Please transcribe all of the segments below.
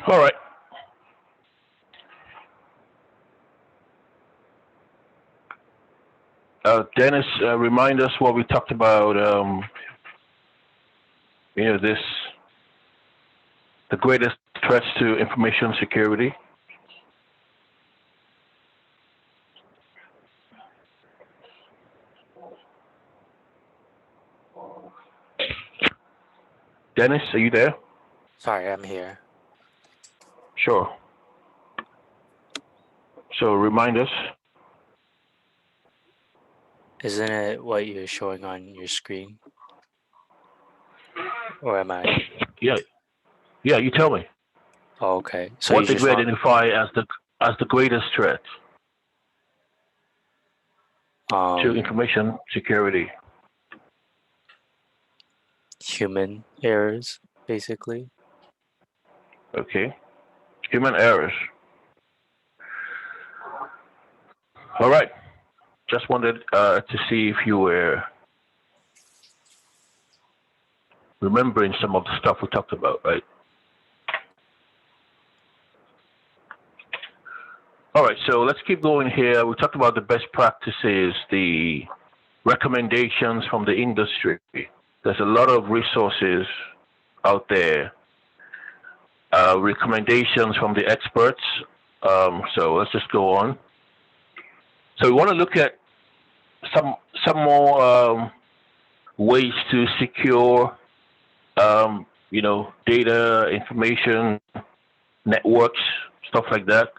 All right. Dennis, remind us what we talked about. This the greatest threats to information security. Dennis, are you there? Sorry, I'm here. Sure. So remind us. Isn't it what you're showing on your screen? Or am I? Yeah. Yeah, you tell me. Oh, okay. So What you did just we want identify as the greatest threat to information security? human errors, basically. Okay. Human errors. All right. Just wanted to see if you were remembering some of the stuff we talked about, right? All right, so let's keep going here. We talked about the best practices, the recommendations from the industry. There's a lot of resources out there, recommendations from the experts. So let's just go on. So we want to look at some more ways to secure, data, information, networks, stuff like that.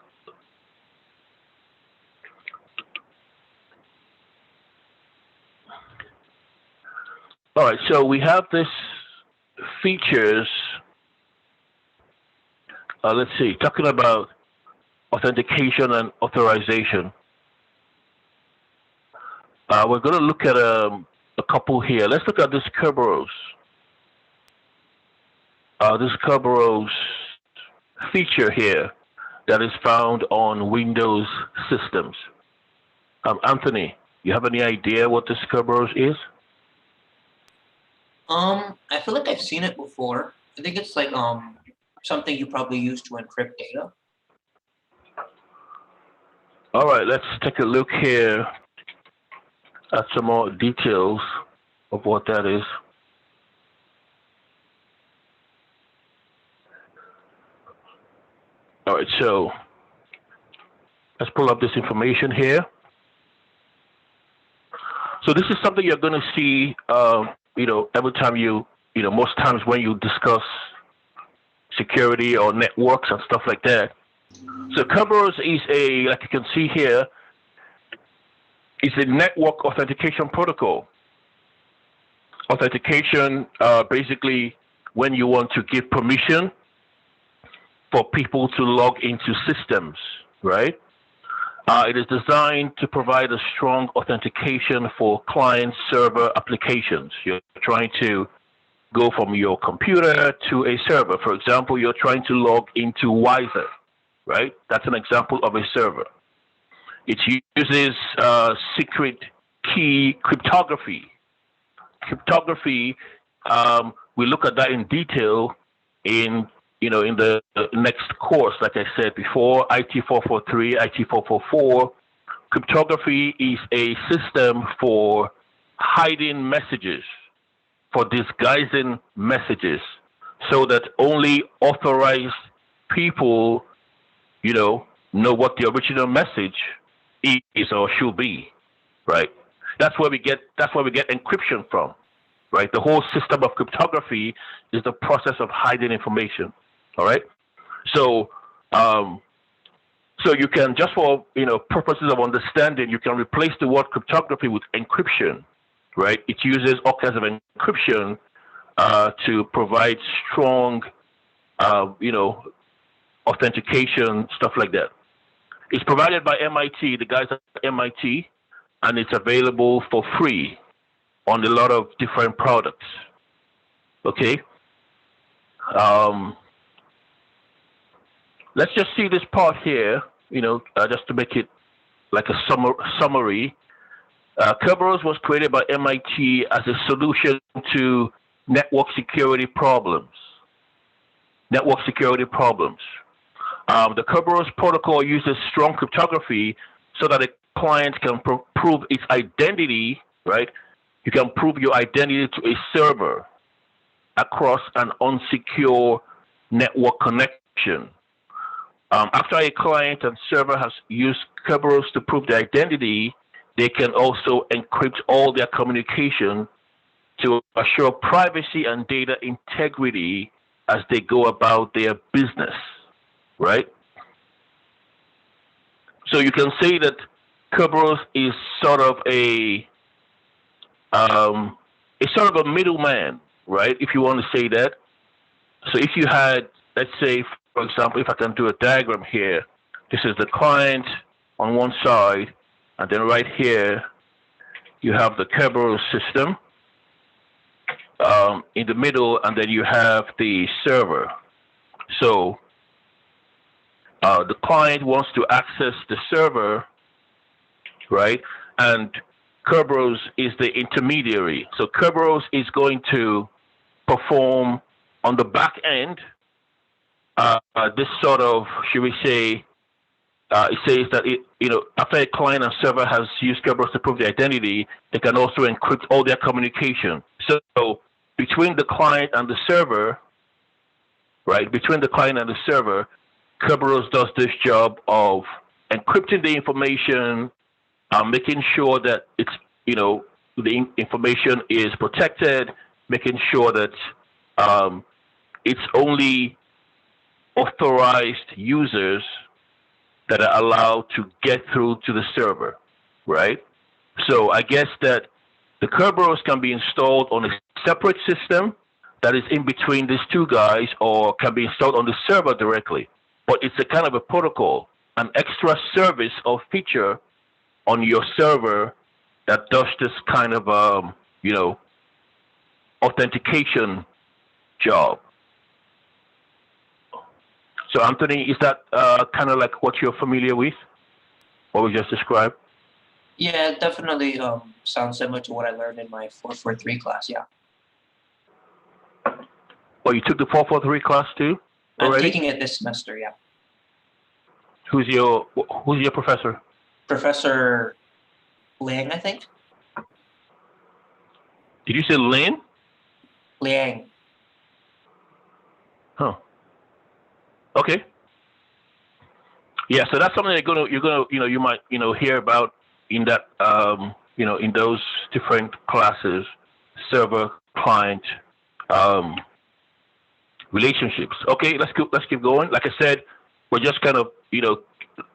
All right, so we have this features. Let's see, talking about authentication and authorization. We're going to look at a couple here. Let's look at this Kerberos. This Kerberos feature here that is found on Windows systems. Anthony, you have any idea what this Kerberos is? I feel like I've seen it before. I think it's like something you probably use to encrypt data. All right, let's take a look here at some more details of what that is. All right, so let's pull up this information here. So this is something you're going to see, every time most times when you discuss security or networks and stuff like that. So Kerberos is like you can see here, is a network authentication protocol. Authentication, basically, when you want to give permission for people to log into systems, right? It is designed to provide a strong authentication for client-server applications. You're trying to go from your computer to a server. For example, you're trying to log into Wiser, right? That's an example of a server. It uses secret key cryptography. Cryptography, we look at that in detail in the next course, like I said before, IT 443, IT 444. Cryptography is a system for hiding messages, for disguising messages, so that only authorized people, know what the original message is or should be, right? That's where we get encryption from, right? The whole system of cryptography is the process of hiding information. All right, so you can, just for purposes of understanding, you can replace the word cryptography with encryption, right? It uses all kinds of encryption to provide strong, authentication, stuff like that. It's provided by MIT, the guys at MIT, and it's available for free on a lot of different products. Okay. Let's just see this part here, just to make it like a summary. Kerberos was created by MIT as a solution to network security problems. network security problems. The Kerberos protocol uses strong cryptography so that a client can prove its identity, right? You can prove your identity to a server across an unsecure network connection. After a client and server has used Kerberos to prove their identity, they can also encrypt all their communication to assure privacy and data integrity as they go about their business, right? So you can say that Kerberos is sort of it's sort of a middleman, right? If you want to say that. So if you had, let's say, for example, if I can do a diagram here, this is the client on one side, and then right here you have the Kerberos system in the middle, and then you have the server. So the client wants to access the server, right? And Kerberos is the intermediary. So Kerberos is going to perform on the back end this sort of, should we say, it says that after a client and server has used Kerberos to prove the identity, they can also encrypt all their communication. So between the client and the server, right? Between the client and the server, Kerberos does this job of encrypting the information, making sure that it's the information is protected, making sure that it's only authorized users that are allowed to get through to the server, right? So I guess that the Kerberos can be installed on a separate system that is in between these two guys, or can be installed on the server directly. But it's a kind of a protocol, an extra service or feature on your server that does this kind of authentication job. So Anthony, is that kind of like what you're familiar with, what we just described? Yeah, it definitely sounds similar to what I learned in my 443 class. Yeah. Oh, you took the 443 class too already? I'm taking it this semester. Yeah. Who's your professor? Professor Liang, I think. Did you say Lin? Liang. Huh. Okay. Yeah, so that's something you might hear about in that in those different classes, server client relationships. Okay, let's keep going. Like I said, we're just kind of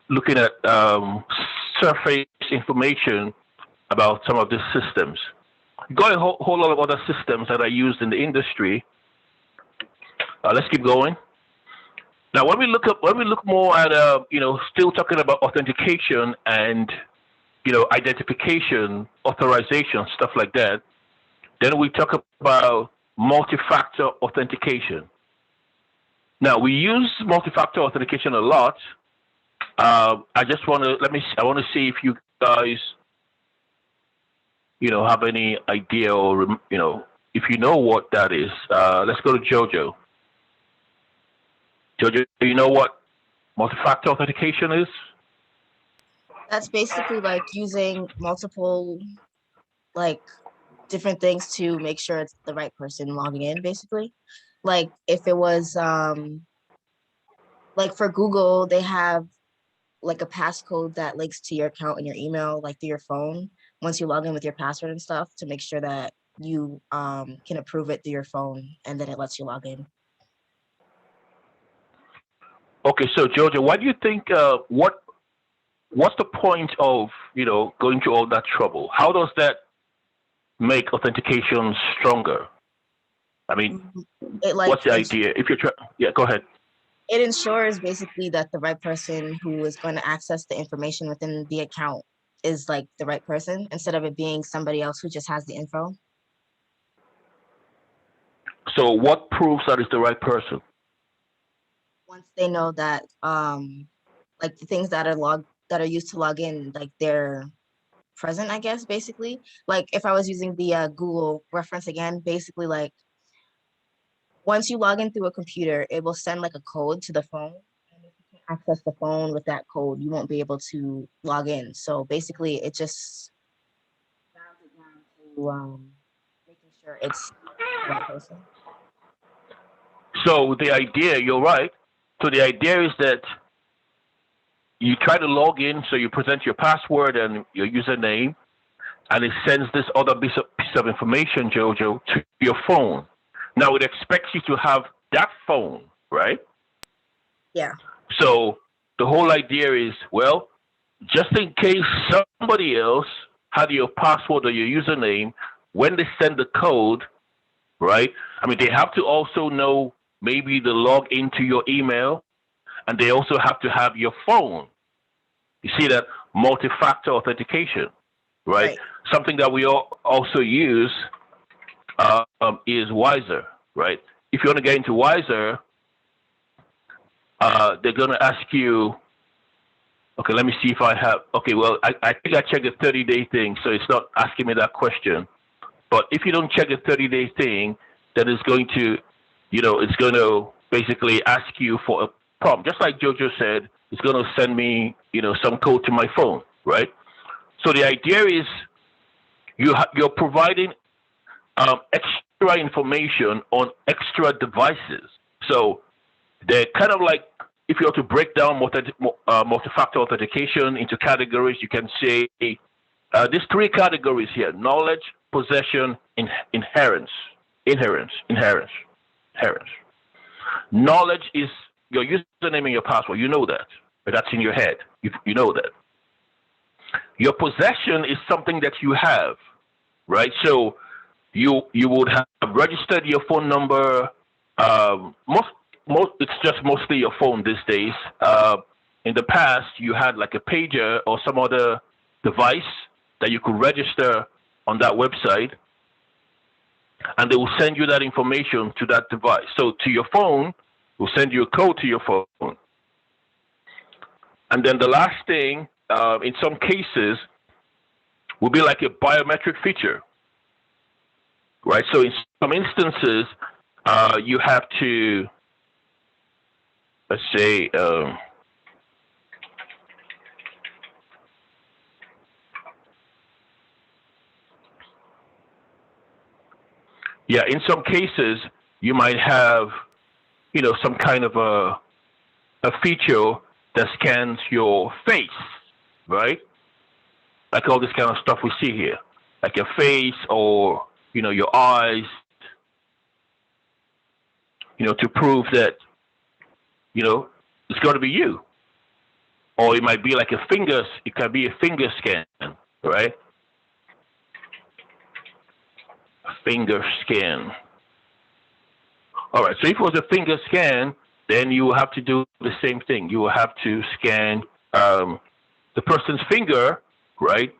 looking at surface information about some of these systems. Got a whole lot of other systems that are used in the industry. Let's keep going. Now, when we look more at still talking about authentication and identification, authorization, stuff like that, then we talk about multi-factor authentication. Now, we use multi-factor authentication a lot. I want to see if you guys have any idea, or if you know what that is. Let's go to Jojo. Jojo, do you know what multi-factor authentication is? That's basically like using multiple different things to make sure it's the right person logging in, basically. Like if it was like for Google, they have like a passcode that links to your account and your email, like through your phone, once you log in with your password and stuff, to make sure that you can approve it through your phone, and then it lets you log in. Okay, so Jojo, why do you think what's the point of going through all that trouble? How does that make authentication stronger? I mean, what's the idea? If you're go ahead. It ensures basically that the right person who is going to access the information within the account is like the right person, instead of it being somebody else who just has the info. So what proves that it's the right person? Once they know that like the things that are used to log in, like they're present, I guess, basically. Like if I was using the Google reference again, basically like once you log in through a computer, it will send like a code to the phone. And if you can't access the phone with that code, you won't be able to log in. So basically, it just bounds it down to making sure it's the right person. So the idea, you're right. So the idea is that you try to log in, so you present your password and your username, and it sends this other piece of information, Jojo, to your phone. Now it expects you to have that phone, right? Yeah. So the whole idea is, well, just in case somebody else had your password or your username, when they send the code, right? I mean, they have to also know maybe the log into your email, and they also have to have your phone. You see that multi-factor authentication, right? Something that we also use is Wiser, right? If you want to get into Wiser, they're going to ask you, okay, let me see if I have, okay, well, I think I checked the 30-day thing, so it's not asking me that question. But if you don't check the 30-day thing, then it's going to, it's going to basically ask you for a prompt. Just like Jojo said, it's going to send me, some code to my phone, right? So the idea is you're providing extra information on extra devices. So they're kind of like, if you were to break down multi-factor authentication into categories, you can say there's 3 categories here: knowledge, possession, inherence. Knowledge is your username and your password. You know that. But that's in your head. You know that. Your possession is something that you have, right? So you would have registered your phone number. It's just mostly your phone these days. In the past, you had like a pager or some other device that you could register on that website, and they will send you that information to that device. So to your phone, we'll send you a code to your phone. And then the last thing, in some cases, will be like a biometric feature, right? So in some instances, you have to, let's say, in some cases, you might have, some kind of a feature that scans your face, right? Like all this kind of stuff we see here, like your face or, your eyes, to prove that, it's got to be you. Or it might be like it can be a finger scan, right? Finger scan. All right, so if it was a finger scan, then you will have to do the same thing. You will have to scan the person's finger, right,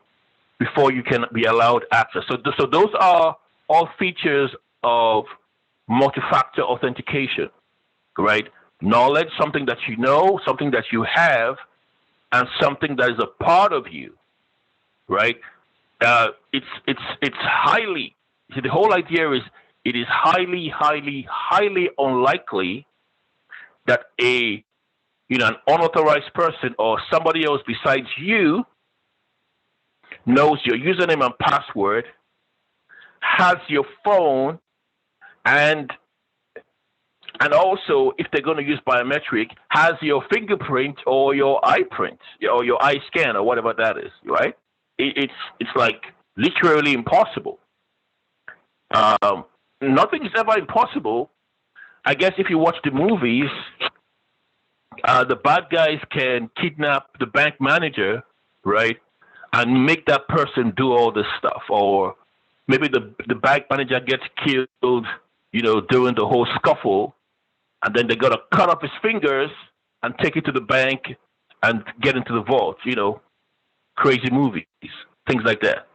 before you can be allowed access. So those are all features of multi-factor authentication, right? Knowledge, something that you know, something that you have, and something that is a part of you, right? It's highly. See, the whole idea is it is highly, highly, highly unlikely that an unauthorized person or somebody else besides you knows your username and password, has your phone, and also, if they're going to use biometric, has your fingerprint or your eye print or your eye scan or whatever that is, right? It's like literally impossible. Nothing is ever impossible. I guess if you watch the movies, the bad guys can kidnap the bank manager, right, and make that person do all this stuff. Or maybe the bank manager gets killed, during the whole scuffle, and then they're going to cut off his fingers and take it to the bank and get into the vault, crazy movies, things like that.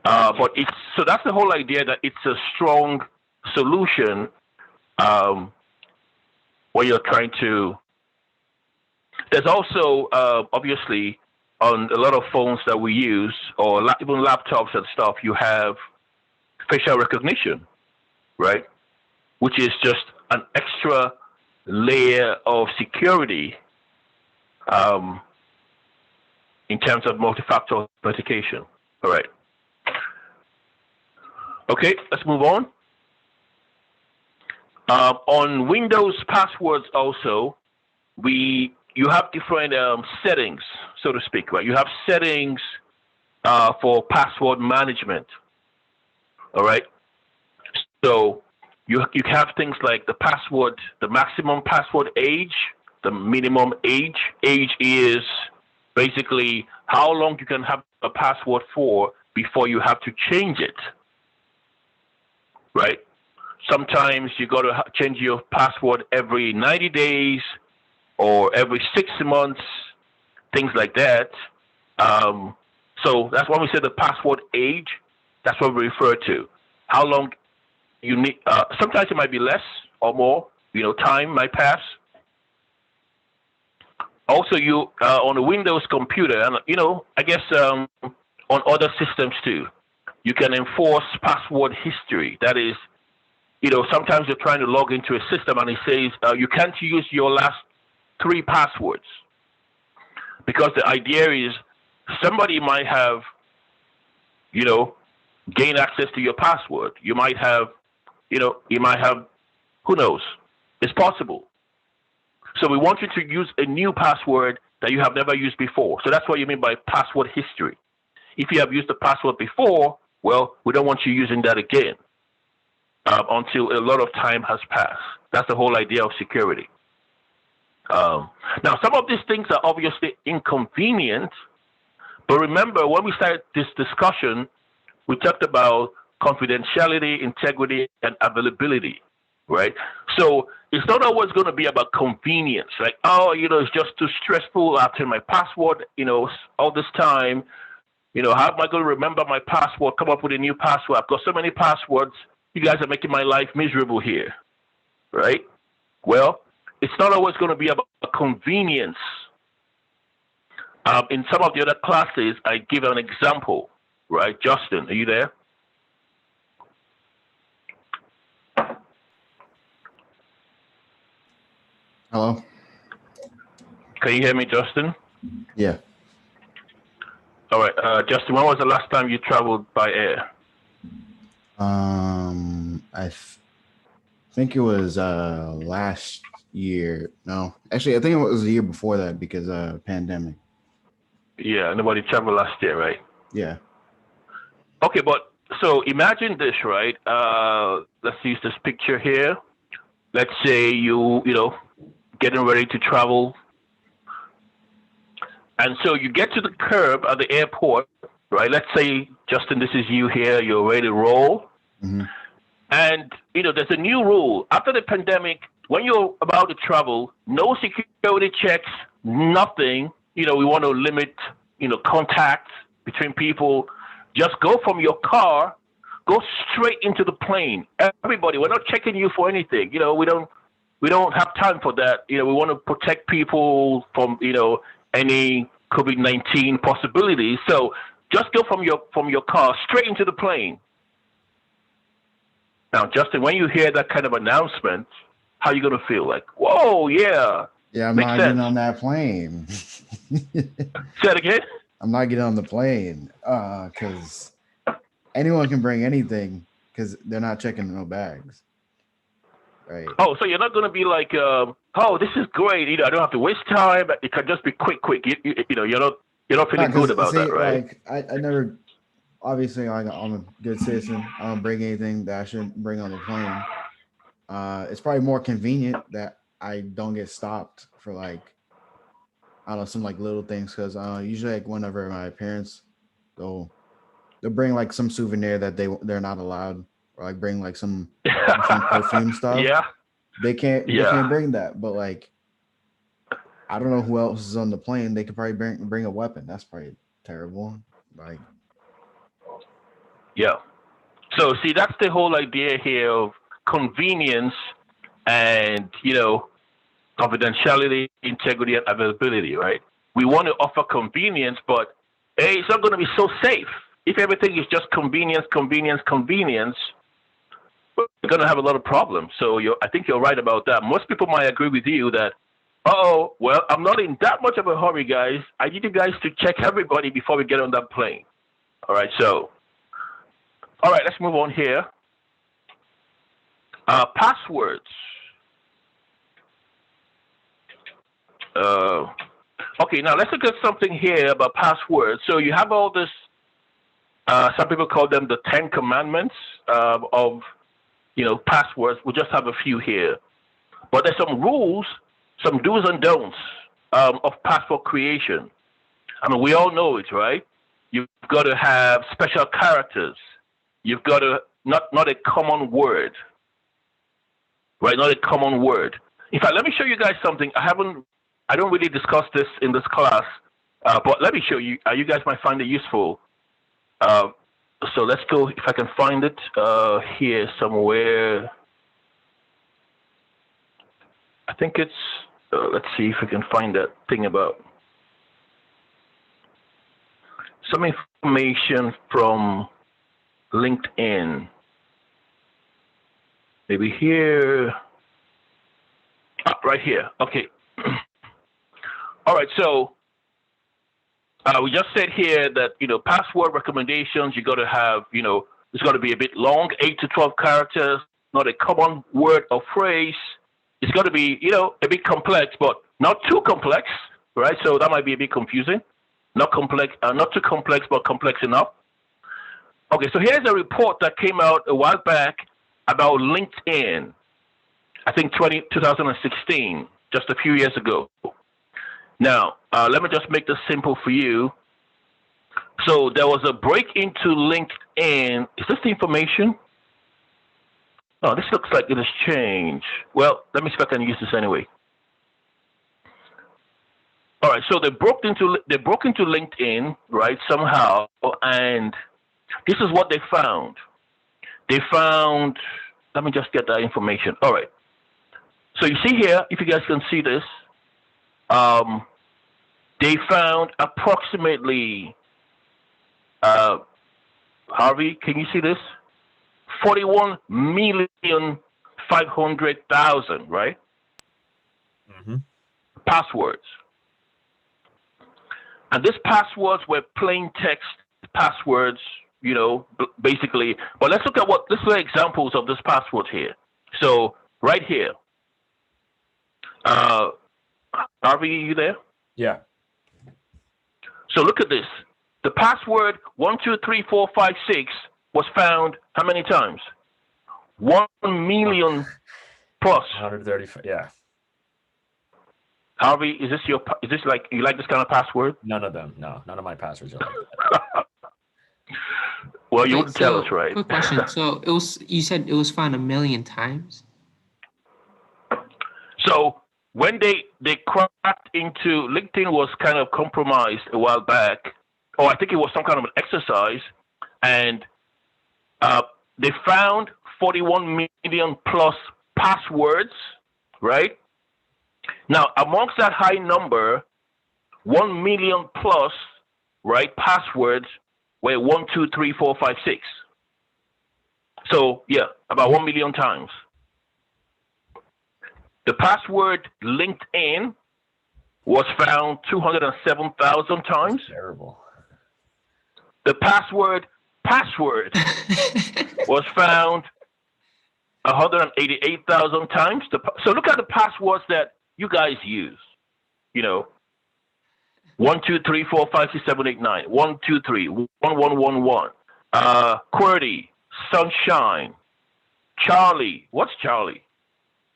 But so that's the whole idea, that it's a strong solution where you're trying to. There's also obviously on a lot of phones that we use, or even laptops and stuff, you have facial recognition, right? which is just an extra layer of security in terms of multi-factor authentication. All right. Okay, let's move on. On Windows passwords also, you have different settings, so to speak, right? You have settings for password management. All right. So you have things like the password, the maximum password age, the minimum age. Age is basically how long you can have a password for before you have to change it. Right? Sometimes you got to change your password every 90 days or every 6 months, things like that. So that's why we say the password age. That's what we refer to. How long you need. Sometimes it might be less or more. Time might pass. Also, you on a Windows computer, and I guess on other systems too, you can enforce password history. That is, sometimes you're trying to log into a system and it says you can't use your last 3 passwords, because the idea is somebody might have, gained access to your password. You might have, who knows? It's possible. So we want you to use a new password that you have never used before. So that's what you mean by password history. If you have used the password before, well, we don't want you using that again until a lot of time has passed. That's the whole idea of security. Now, some of these things are obviously inconvenient, but remember, when we started this discussion, we talked about confidentiality, integrity, and availability, right? So it's not always going to be about convenience, like, it's just too stressful after my password, all this time. How am I going to remember my password, come up with a new password? I've got so many passwords. You guys are making my life miserable here, right? Well, it's not always going to be about convenience. In some of the other classes, I give an example, right? Justin, are you there? Hello? Can you hear me, Justin? Yeah. All right. Justin, when was the last time you traveled by air? I think it was last year. No, actually, I think it was the year before that because pandemic. Yeah, nobody traveled last year, right? Yeah. Okay, but so imagine this, right? Let's use this picture here. Let's say you getting ready to travel, and so you get to the curb at the airport, right? Let's say, Justin, this is you here. You're ready to roll. Mm-hmm. And, there's a new rule. After the pandemic, when you're about to travel, no security checks, nothing. We want to limit, contact between people. Just go from your car, go straight into the plane. Everybody, we're not checking you for anything. We don't have time for that. We want to protect people from, any COVID-19 possibilities. So just go from your car straight into the plane. Now, Justin, when you hear that kind of announcement, how are you going to feel? Like, whoa, yeah. Yeah, I'm Makes not sense. getting on that plane. Say it again? I'm not getting on the plane because anyone can bring anything because they're not checking no bags. Right. Oh, so you're not going to be like, this is great. I don't have to waste time. It can just be quick. You're not feeling good about that, right? Like I never, obviously, I'm a good citizen. I don't bring anything that I shouldn't bring on the plane. It's probably more convenient that I don't get stopped for I don't know, some little things because usually whenever my parents they'll bring some souvenir that they're not allowed, or bring some perfume stuff. Yeah. They can't bring that, but I don't know who else is on the plane. They could probably bring a weapon. That's probably terrible. Yeah. So see, that's the whole idea here of convenience and confidentiality, integrity, and availability, right? We want to offer convenience, but it's not going to be so safe. If everything is just convenience, we're going to have a lot of problems. So I think you're right about that. Most people might agree with you that, oh, well, I'm not in that much of a hurry, guys. I need you guys to check everybody before we get on that plane. All right, so, all right, let's move on here. Passwords. Okay, now let's look at something here about passwords. So you have all this, some people call them the 10 commandments of, passwords. We'll just have a few here. But there's some rules, some do's and don'ts of password creation. I mean, we all know it, right? You've got to have special characters. You've got to, not a common word, right? Not a common word. In fact, let me show you guys something. I don't really discuss this in this class, but let me show you. You guys might find it useful. So let's go, if I can find it here somewhere. I think it's, let's see if we can find that thing about some information from LinkedIn. Maybe here. Right here. Okay. All right. So we just said here that, password recommendations, you got to have, it's got to be a bit long, 8 to 12 characters, not a common word or phrase. It's got to be, a bit complex, but not too complex, right? So that might be a bit confusing. Not complex, not too complex, but complex enough. Okay, so here's a report that came out a while back about LinkedIn. I think 2016, just a few years ago. Now, let me just make this simple for you. So there was a break into LinkedIn. Is this the information? Oh, this looks like it has changed. Well, let me see if I can use this anyway. All right, so they broke into LinkedIn, right, somehow, and this is what they found. They found, let me just get that information. All right. So you see here, if you guys can see this, they found approximately, Harvey, can you see this? 41,500,000, right? Mm-hmm. Passwords. And these passwords were plain text passwords, basically. But let's look at let's look at examples of these passwords here. So right here. Harvey, are you there? Yeah. So look at this. The password 123456 was found how many times? 1 million plus. 135. Yeah. Harvey, is this like you like this kind of password? None of them. No, none of my passwords are like that. Well, you wouldn't tell us, right? Quick question. So you said it was found 1 million times? So when they cracked into LinkedIn was kind of compromised a while back, or I think it was some kind of an exercise, and they found 41 million plus passwords, right? Now, amongst that high number, 1 million plus, right, passwords were 1, 2, 3, 4, 5, 6. So yeah, about 1 million times. The password LinkedIn was found 207,000 times. That's terrible. The password was found 188,000 times. So look at the passwords that you guys use. 1, 2, 3, 4, 5, 6, 7, 8, 9. 1, 2, 3. 1, 1, 1, 1. QWERTY, Sunshine, Charlie. What's Charlie?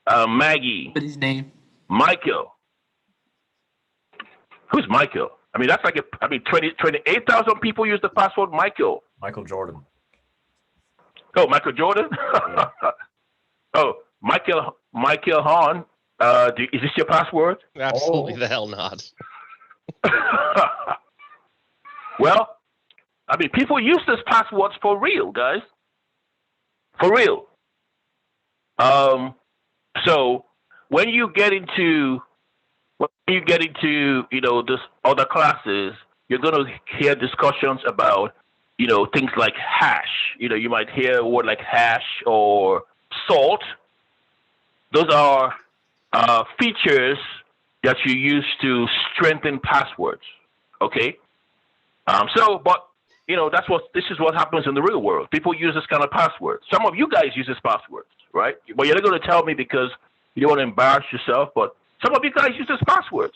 Maggie. What is his name? Michael. Who's Michael? I mean, that's like 28,000 people use the password Michael. Michael Jordan. Oh, Michael Jordan? Yeah. Oh, Michael Hahn. Is this your password? Absolutely the hell not. Well, I mean, people use these passwords for real, guys. For real. So when you get into this other classes, you're going to hear discussions about things like hash. You might hear a word like hash or salt. Those are features that you use to strengthen passwords. Okay. But this is what happens in the real world. People use this kind of password. Some of you guys use this passwords, right? But you're not going to tell me because you don't want to embarrass yourself. But some of you guys use this passwords.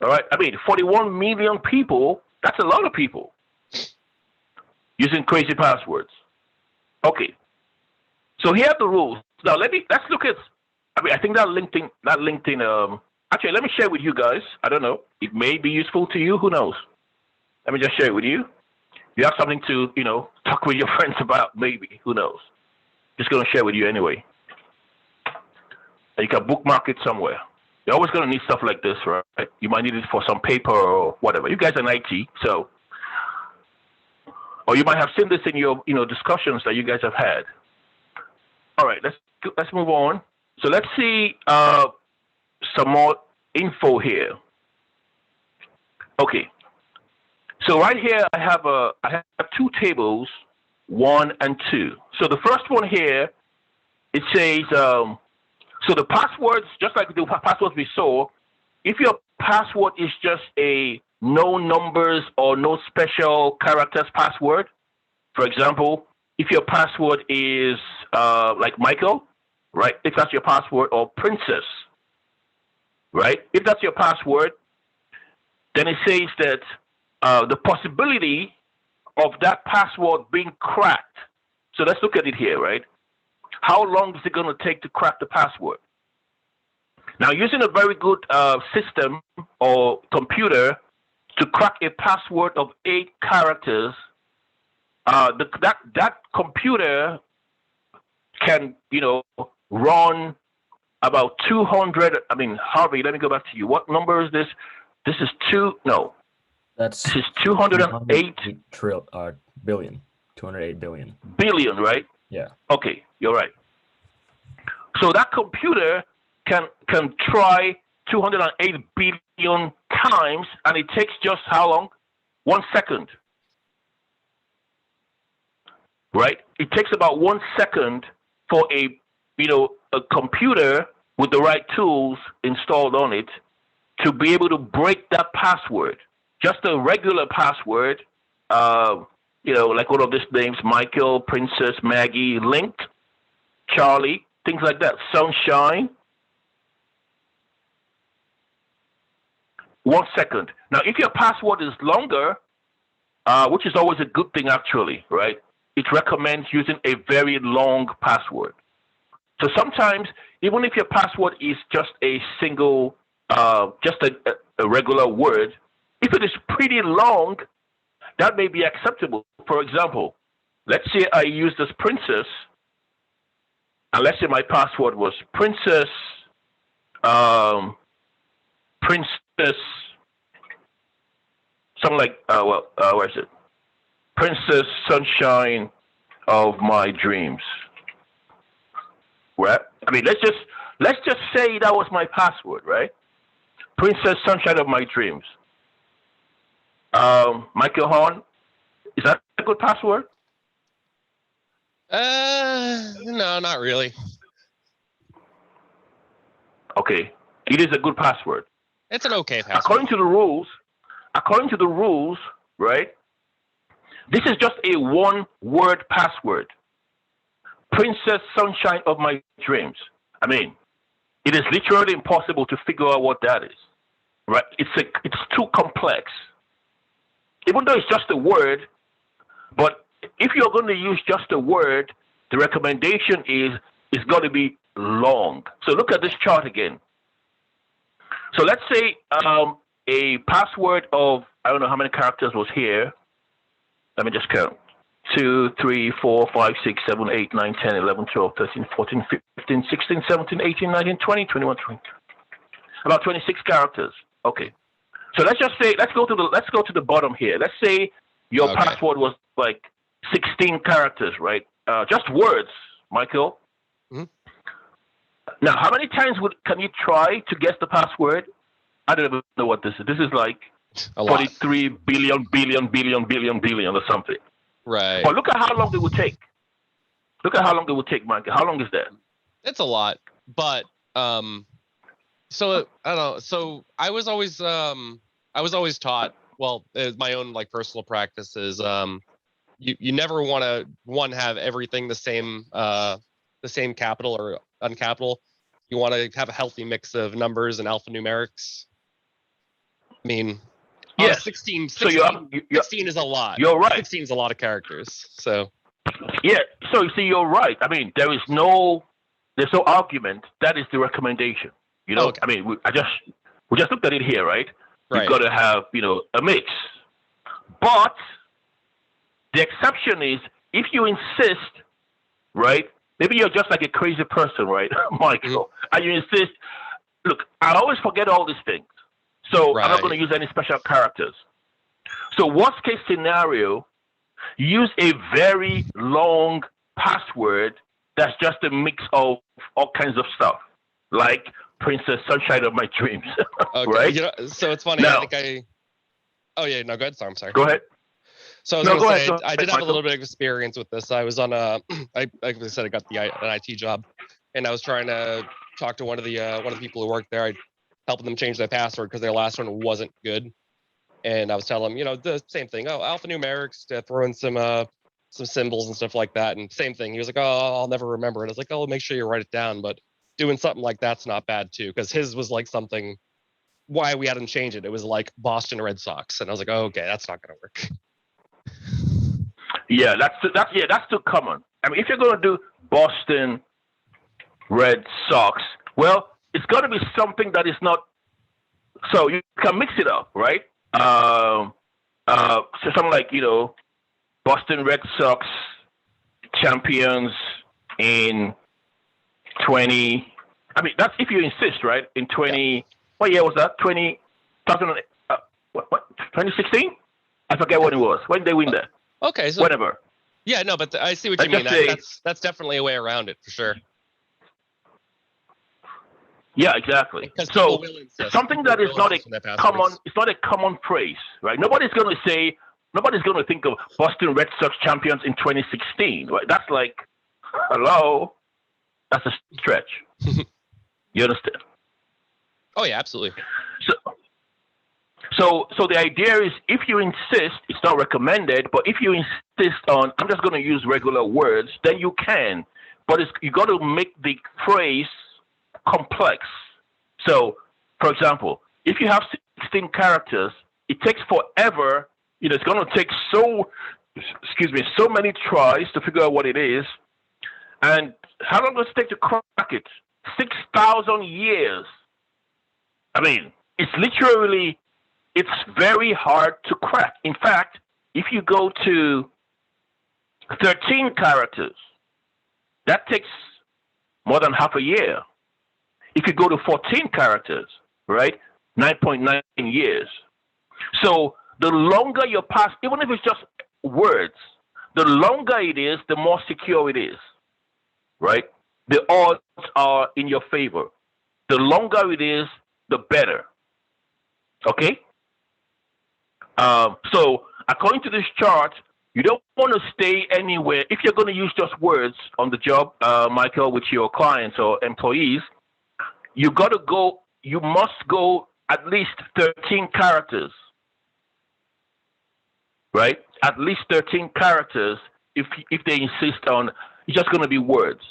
All right. I mean, 41 million people. That's a lot of people using crazy passwords. Okay. So here are the rules. Now let's look at. I think that LinkedIn. Actually, let me share with you guys. I don't know. It may be useful to you. Who knows? Let me just share it with you. You have something to, talk with your friends about, maybe. Who knows? Just going to share with you anyway. And you can bookmark it somewhere. You're always going to need stuff like this, right? You might need it for some paper or whatever. You guys are in IT, so. Or you might have seen this in your, discussions that you guys have had. All right, let's move on. So let's see some more info here. Okay. So right here, I have two tables, 1 and 2. So the first one here, it says, so the passwords, just like the passwords we saw, if your password is just a no numbers or no special characters password, for example, if your password is like Michael, right? If that's your password, or Princess, right? If that's your password, then it says that the possibility of that password being cracked. So let's look at it here, right? How long is it going to take to crack the password? Now, using a very good system or computer to crack a password of 8 characters, that computer can, run about 200. I mean, Harvey, let me go back to you. What number is this? This is This is 208 billion. 208 billion. Billion, right? Yeah. Okay, you're right. So that computer can try 208 billion times, and it takes just how long? 1 second. Right? It takes about 1 second for a computer with the right tools installed on it to be able to break that password. Just a regular password, like one of these names, Michael, Princess, Maggie, linked, Charlie, things like that, Sunshine. 1 second. Now, if your password is longer, which is always a good thing actually, right? It recommends using a very long password. So sometimes, even if your password is just a single, just a regular word, if it is pretty long, that may be acceptable. For example, let's say I use this Princess, and let's say my password was Princess, something like, where is it? Princess Sunshine of my dreams. Right? I mean, let's just say that was my password, right? Princess Sunshine of my dreams. Michael Horn, is that a good password? No, not really. Okay, it is a good password. It's an okay password. According to the rules, right? This is just a 1-word password. Princess Sunshine of my dreams. I mean, it is literally impossible to figure out what that is, right? It's too complex. Even though it's just a word, but if you're going to use just a word, the recommendation is it's got to be long. So look at this chart again. So let's say a password of, I don't know how many characters was here. Let me just count. 2, 3, 4, 5, 6, 7, 8, 9, 10, 11, 12, 13, 14, 15, 16, 17, 18, 19, 20, 21, 20. About 26 characters. Okay. So let's just say, let's go to the bottom here. Let's say your password was like 16 characters, right? Just words, Michael. Mm-hmm. Now, how many times can you try to guess the password? I don't even know what this is. This is like 43 billion or something. Right. But look at how long it would take. Look at how long it would take, Michael. How long is that? It's a lot, but so I don't know. So I was always taught. Well, my own like personal practice is you never want to have everything the same capital or uncapital. You want to have a healthy mix of numbers and alphanumerics. I mean, Yes. 16 So 16 is a lot. You're right. 16 is a lot of characters. So Yeah. So you see, you're right. I mean, there's no argument. That is the recommendation. You know, Okay. I mean, we just looked at it here, right? Right. You've got to have, a mix. But the exception is if you insist, right? Maybe you're just like a crazy person, right, Michael? And you insist, look, I always forget all these things. So I'm not going to use any special characters. So worst case scenario, use a very long password that's just a mix of all kinds of stuff, like Princess Sunshine of My Dreams, Okay. right? So it's funny. Now, Oh yeah, no, go ahead. Sorry, I'm sorry. Go ahead. So I was gonna say, I did have a little bit of experience with this. I was on like I said, I got an IT job, and I was trying to talk to one of the people who worked there. I helped them change their password because their last one wasn't good, and I was telling them, the same thing. Oh, alphanumerics, to throw in some symbols and stuff like that, and same thing. He was like, oh, I'll never remember it. I was like, oh, make sure you write it down, but doing something like that's not bad too, because his was like something. Why we hadn't changed it? It was like Boston Red Sox, and I was like, oh, okay, that's not gonna work. Yeah, that's too common. I mean, if you're going to do Boston Red Sox, well, it's got to be something that is not. So you can mix it up, right? So something like Boston Red Sox champions in 20. I mean, that's if you insist, right? In 20. Yeah. What year was that? 2016? I forget what it was. When did they win that? Okay, so whatever. Yeah, no, but I see what you mean. That's definitely a way around it for sure. Yeah, exactly. So something that is not a common, it's not a common phrase, right? Nobody's going to think of Boston Red Sox champions in 2016, right? That's like, hello, that's a stretch. You understand? Oh yeah, absolutely. So the idea is, if you insist, it's not recommended, but if you insist on, I'm just going to use regular words, then you can. But you got to make the phrase complex. So, for example, if you have 16 characters, it takes forever. It's going to take so many tries to figure out what it is. And how long does it take to crack it? 6,000 years. I mean, it's very hard to crack. In fact, if you go to 13 characters, that takes more than half a year. If you go to 14 characters, right, 9.9 years. So the longer you pass, even if it's just words, the longer it is, the more secure it is, right? The odds are in your favor. The longer it is, the better. Okay? So according to this chart, you don't want to stay anywhere. If you're going to use just words on the job, Michael, with your clients or employees, you must go at least 13 characters, right? At least 13 characters if they insist on, it's just going to be words.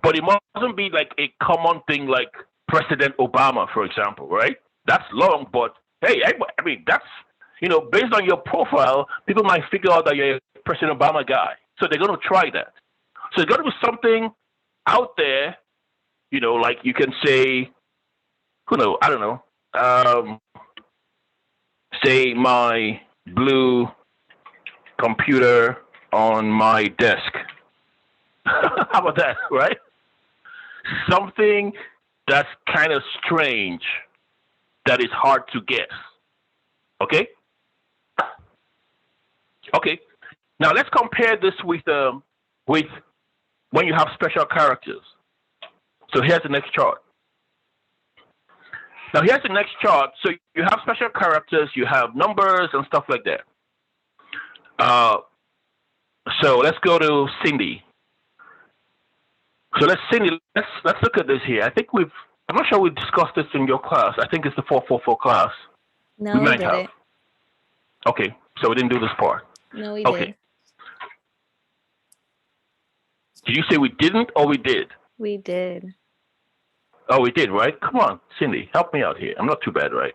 But it mustn't be like a common thing like President Obama, for example, right? That's long, but hey, I mean, that's, based on your profile, people might figure out that you're a President Obama guy. So they're going to try that. So it's got to be something out there, like you can say, I don't know, say my blue computer on my desk. How about that, right? Something that's kind of strange, that is hard to guess. Okay? Okay. Now let's compare this with when you have special characters. So here's the next chart. Now here's the next chart. So you have special characters, you have numbers and stuff like that. So let's go to Cindy. So let's look at this here. I think I'm not sure we discussed this in your class. I think it's the 444 class. No, we we might didn't. have. Okay, so we didn't do this part. No, we Okay. did. Did you say we didn't or we did? We did. Oh, we did, right? Come on, Cindy, help me out here. I'm not too bad, right?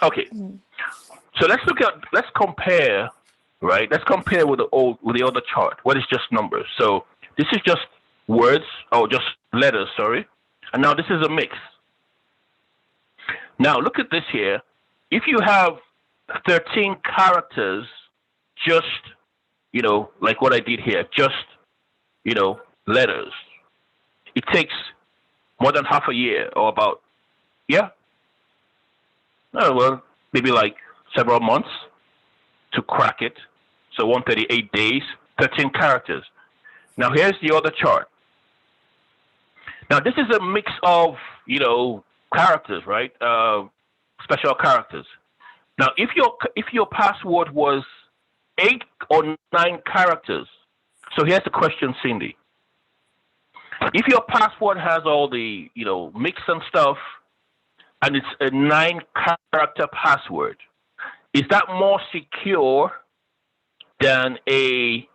Okay. Mhm. So let's compare, right? Let's compare with the other chart, what is just numbers. So this is just words, just letters, sorry. And now this is a mix. Now look at this here. If you have 13 characters, just, like what I did here, just, letters, it takes more than half a year or about, maybe like several months to crack it. So 138 days, 13 characters. Now here's the other chart. Now this is a mix of, characters, right? Special characters. Now if your password was 8 or 9 characters, so here's the question, Cindy. If your password has all the, mix and stuff, and it's a 9-character password, is that more secure than a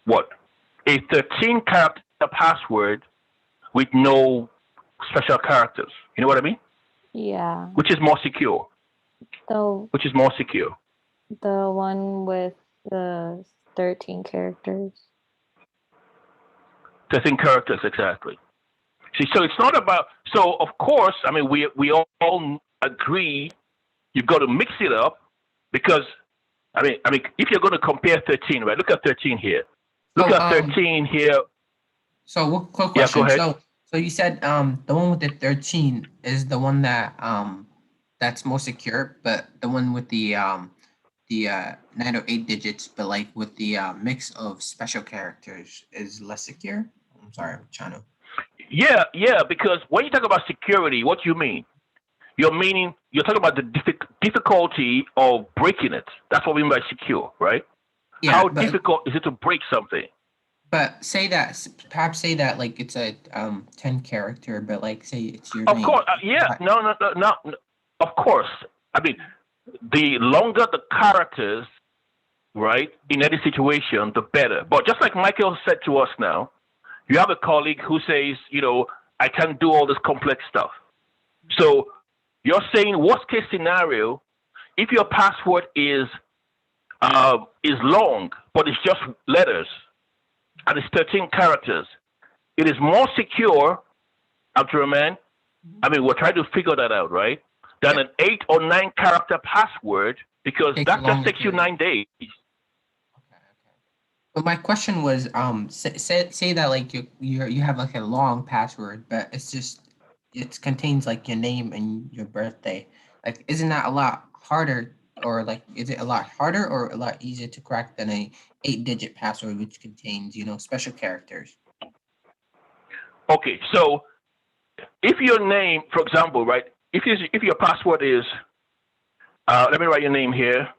13-character password with no special characters? You know what I mean? Yeah. Which is more secure? Which is more secure? The one with the 13 characters. 13 characters, exactly. See, so it's not about. So of course, I mean, we all agree you've got to mix it up, because I mean, if you're going to compare 13, right? Look at 13 here. Look at 13 here. So what quick Yeah, question? go ahead. So you said the one with the 13 is the one that that's more secure, but the one with the 9 or 8 digits, but like with the mix of special characters is less secure. I'm sorry, I'm trying to. Yeah, because when you talk about security, what do you mean? You're talking about the difficulty of breaking it. That's what we mean by secure, right? Yeah, How difficult is it to break something? But perhaps say that like it's a 10 character, but like say it's your Of name. course, no. Of course, I mean, the longer the characters, right, in any situation, the better. But just like Michael said to us now, you have a colleague who says, I can't do all this complex stuff. So you're saying worst case scenario, if your password is long, but it's just letters, and it's 13 characters, it is more secure, Abdurrahman. I mean, we're trying to figure that out, right? Than an 8 or 9 character password, because that just takes you 9 days. But my question was, say that like you have like a long password, but it contains like your name and your birthday. Like, isn't that a lot harder, or like is it a lot harder or a lot easier to crack than a 8-digit password which contains special characters? Okay, so if your name, for example, right? If your password is, let me write your name here.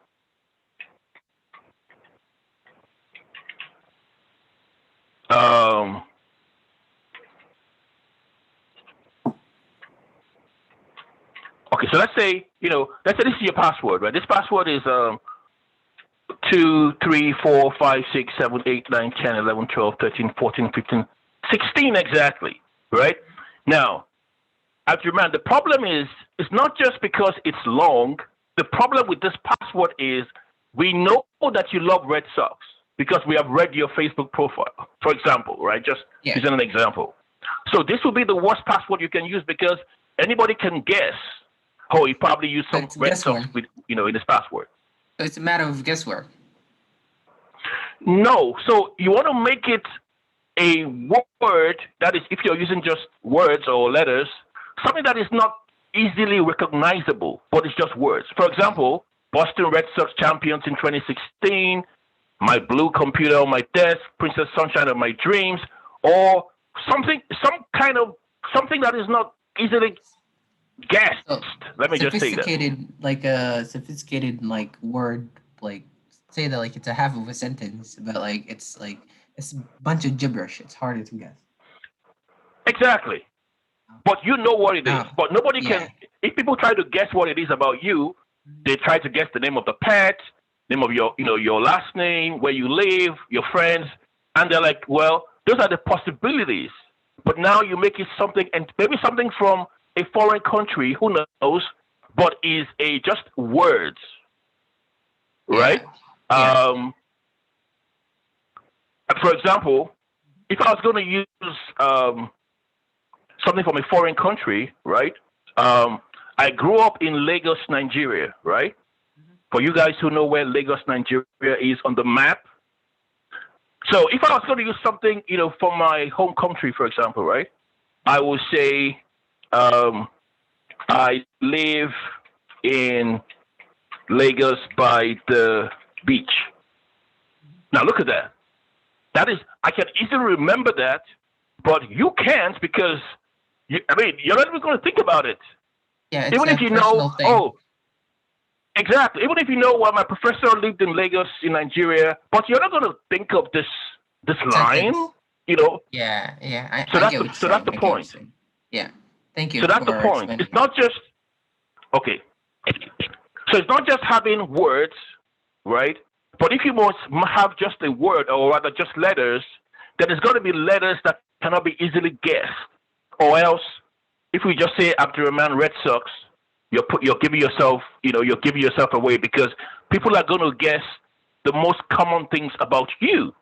Okay, so let's say this is your password, right? This password is 2, 3, 4, 5, 6, 7, 8, 9, 10, 11, 12, 13, 14, 15, 16 exactly, right? Now, Abdurrahman, the problem is, it's not just because it's long. The problem with this password is we know that you love Red Sox because we have read your Facebook profile, for example, right? Just using an example. So this will be the worst password you can use, because anybody can guess, he probably used some Red Sox with, in his password. So it's a matter of guesswork. No, so you want to make it a word that is, if you're using just words or letters, something that is not easily recognizable, but it's just words. For example, Boston Red Sox champions in 2016, my blue computer on my desk, Princess Sunshine of my dreams, or something that is not easily guessed. So let me just say that. Sophisticated word, like say that like it's a half of a sentence, but like it's like it's a bunch of gibberish. It's harder to guess. Exactly. But you know what it is. But nobody yeah. can. If people try to guess what it is about you, they try to guess the name of the pet, name of your last name, where you live, your friends, and they're like, well, those are the possibilities. But now you make it something, and maybe something from a foreign country, who knows, but is just words, right? Yeah. For example, if I was going to use something from a foreign country, right? I grew up in Lagos, Nigeria, right? For you guys who know where Lagos, Nigeria is on the map. So if I was going to use something, from my home country, for example, right? I would say I live in Lagos by the beach. Now look at that. That is, I can easily remember that, but you can't because, you're not even going to think about it. Yeah, it's even if you know, exactly. Even if you know, well, my professor lived in Lagos in Nigeria, but you're not going to think of this line, Yeah, yeah. So that's the point. Yeah, thank you. So that's the point. It's not just okay. So it's not just having words, right? But if you must have just a word, or rather just letters, then it's going to be letters that cannot be easily guessed. Or else, if we just say Abdurrahman Red Sox, you're giving yourself, you're giving yourself away because people are going to guess the most common things about you.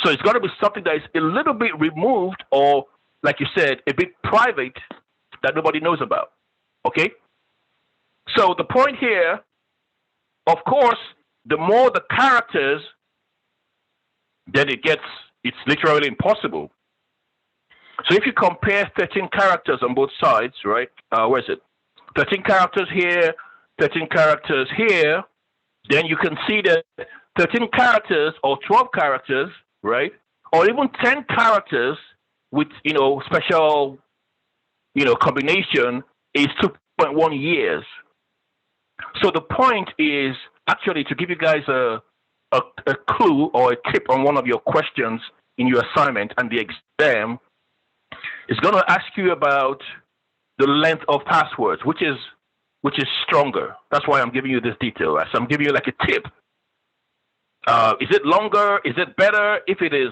So it's got to be something that is a little bit removed, or like you said, a bit private that nobody knows about. Okay? So the point here, of course, the more the characters, then it's literally impossible. So if you compare 13 characters on both sides, right? Where is it? 13 characters here, 13 characters here, then you can see that 13 characters or 12 characters, right? Or even 10 characters with, special, combination is 2.1 years. So the point is actually to give you guys a clue or a tip on one of your questions in your assignment and the exam. It's going to ask you about the length of passwords, which is stronger. That's why I'm giving you this detail. Right? So I'm giving you like a tip. Is it longer? Is it better if it is,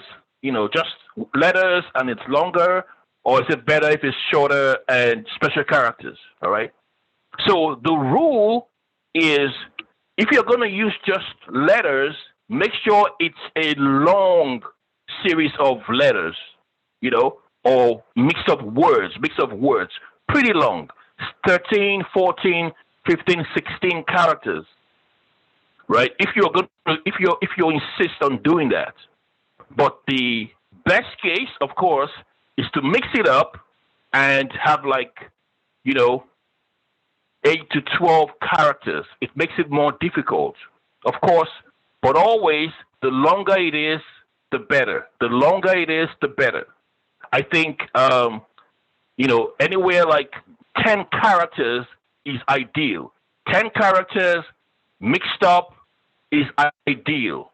just letters and it's longer? Or is it better if it's shorter and special characters? All right. So the rule is if you're going to use just letters, make sure it's a long series of letters, or mix of words, pretty long, 13, 14, 15, 16 characters, right? If you insist on doing that. But the best case, of course, is to mix it up and have 8 to 12 characters. It makes it more difficult, of course, but always the longer it is, the better. The longer it is, the better. I think, anywhere like 10 characters is ideal. 10 characters mixed up is ideal.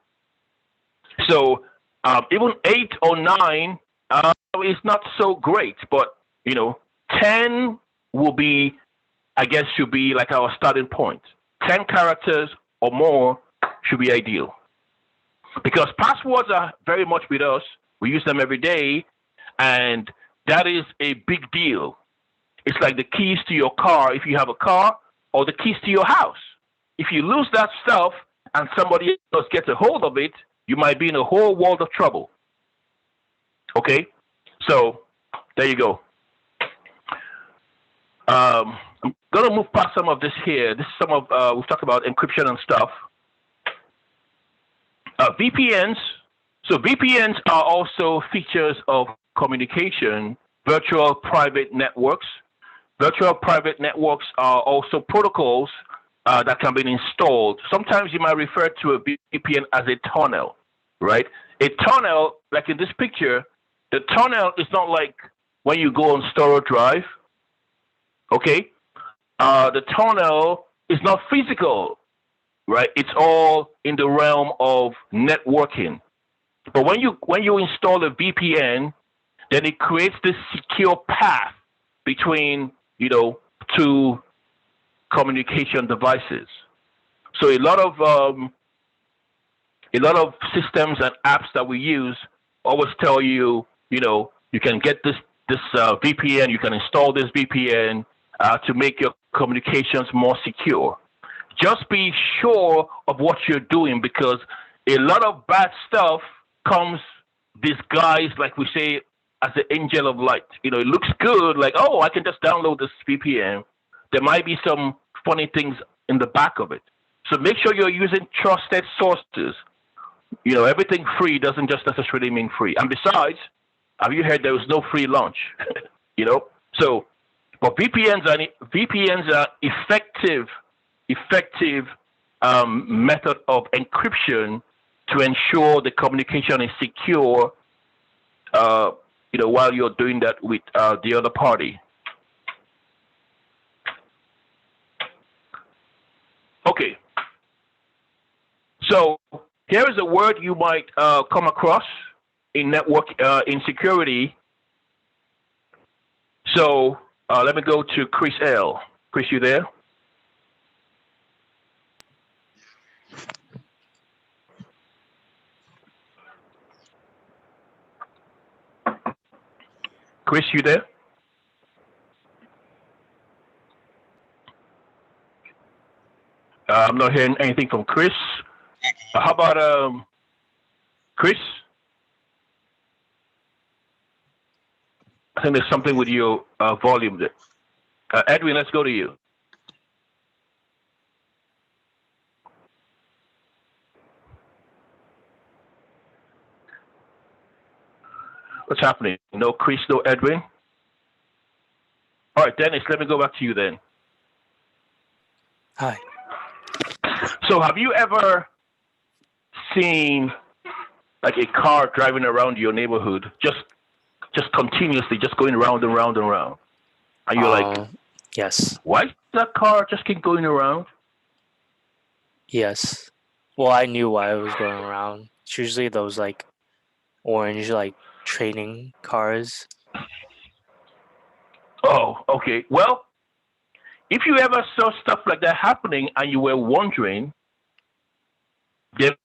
So even 8 or 9 is not so great, but, 10 will be, I guess, should be like our starting point. 10 characters or more should be ideal. Because passwords are very much with us. We use them every day. And that is a big deal. It's like the keys to your car, if you have a car, or the keys to your house. If you lose that stuff and somebody else gets a hold of it, you might be in a whole world of trouble. Okay? So, there you go. I'm going to move past some of this here. This is some of, we've talked about encryption and stuff. VPNs. So VPNs are also features of communication, virtual private networks. Virtual private networks are also protocols that can be installed. Sometimes you might refer to a VPN as a tunnel, right? A tunnel, like in this picture, the tunnel is not like when you go on storage drive, okay? The tunnel is not physical, right? It's all in the realm of networking. But when you install a VPN, then it creates this secure path between two communication devices. So a lot of systems and apps that we use always tell you, you can get this VPN, you can install this VPN to make your communications more secure. Just be sure of what you're doing, because a lot of bad stuff comes disguised, like we say, as the angel of light. It looks good, like, oh, I can just download this VPN. There might be some funny things in the back of it. So make sure you're using trusted sources. Everything free doesn't just necessarily mean free. And besides, have you heard there was no free lunch? So, but VPNs are effective method of encryption to ensure the communication is secure. While you're doing that with the other party. Okay. So here is a word you might come across in network in security. So let me go to Chris L. Chris, you there? Chris, you there? I'm not hearing anything from Chris. How about Chris? I think there's something with your volume there. Edwin, let's go to you. What's happening? No Chris, no Edwin? All right, Dennis, let me go back to you then. Hi. So have you ever seen like a car driving around your neighborhood, just continuously, just going round and round and round? And you're like, yes. Why does that car just keep going around? Yes. Well, I knew why it was going around. It's usually those like orange like training cars. Oh, okay. Well, if you ever saw stuff like that happening and you were wondering, there's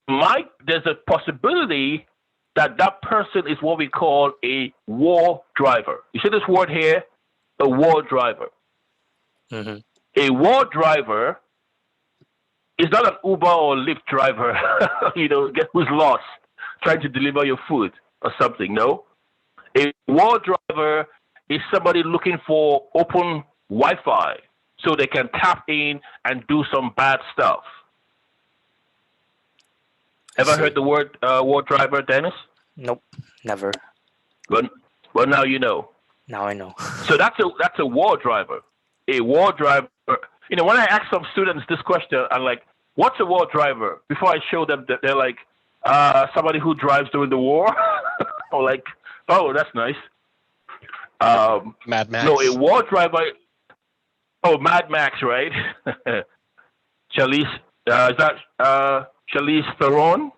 a possibility that person is what we call a war driver. You see this word here? A war driver. Mm-hmm. A war driver is not an Uber or Lyft driver, who's lost trying to deliver your food or something. No. A war driver is somebody looking for open Wi-Fi so they can tap in and do some bad stuff. Ever heard the word war driver, Dennis? Nope, never. Well, now you know. Now I know. So that's a war driver. A war driver. When I ask some students this question, I'm like, "What's a war driver?" Before I show them, they're like, "Somebody who drives during the war." Or like, "Oh, that's nice." Mad Max. No, a war driver. Oh, Mad Max, right? Charlize, is that Charlize Theron?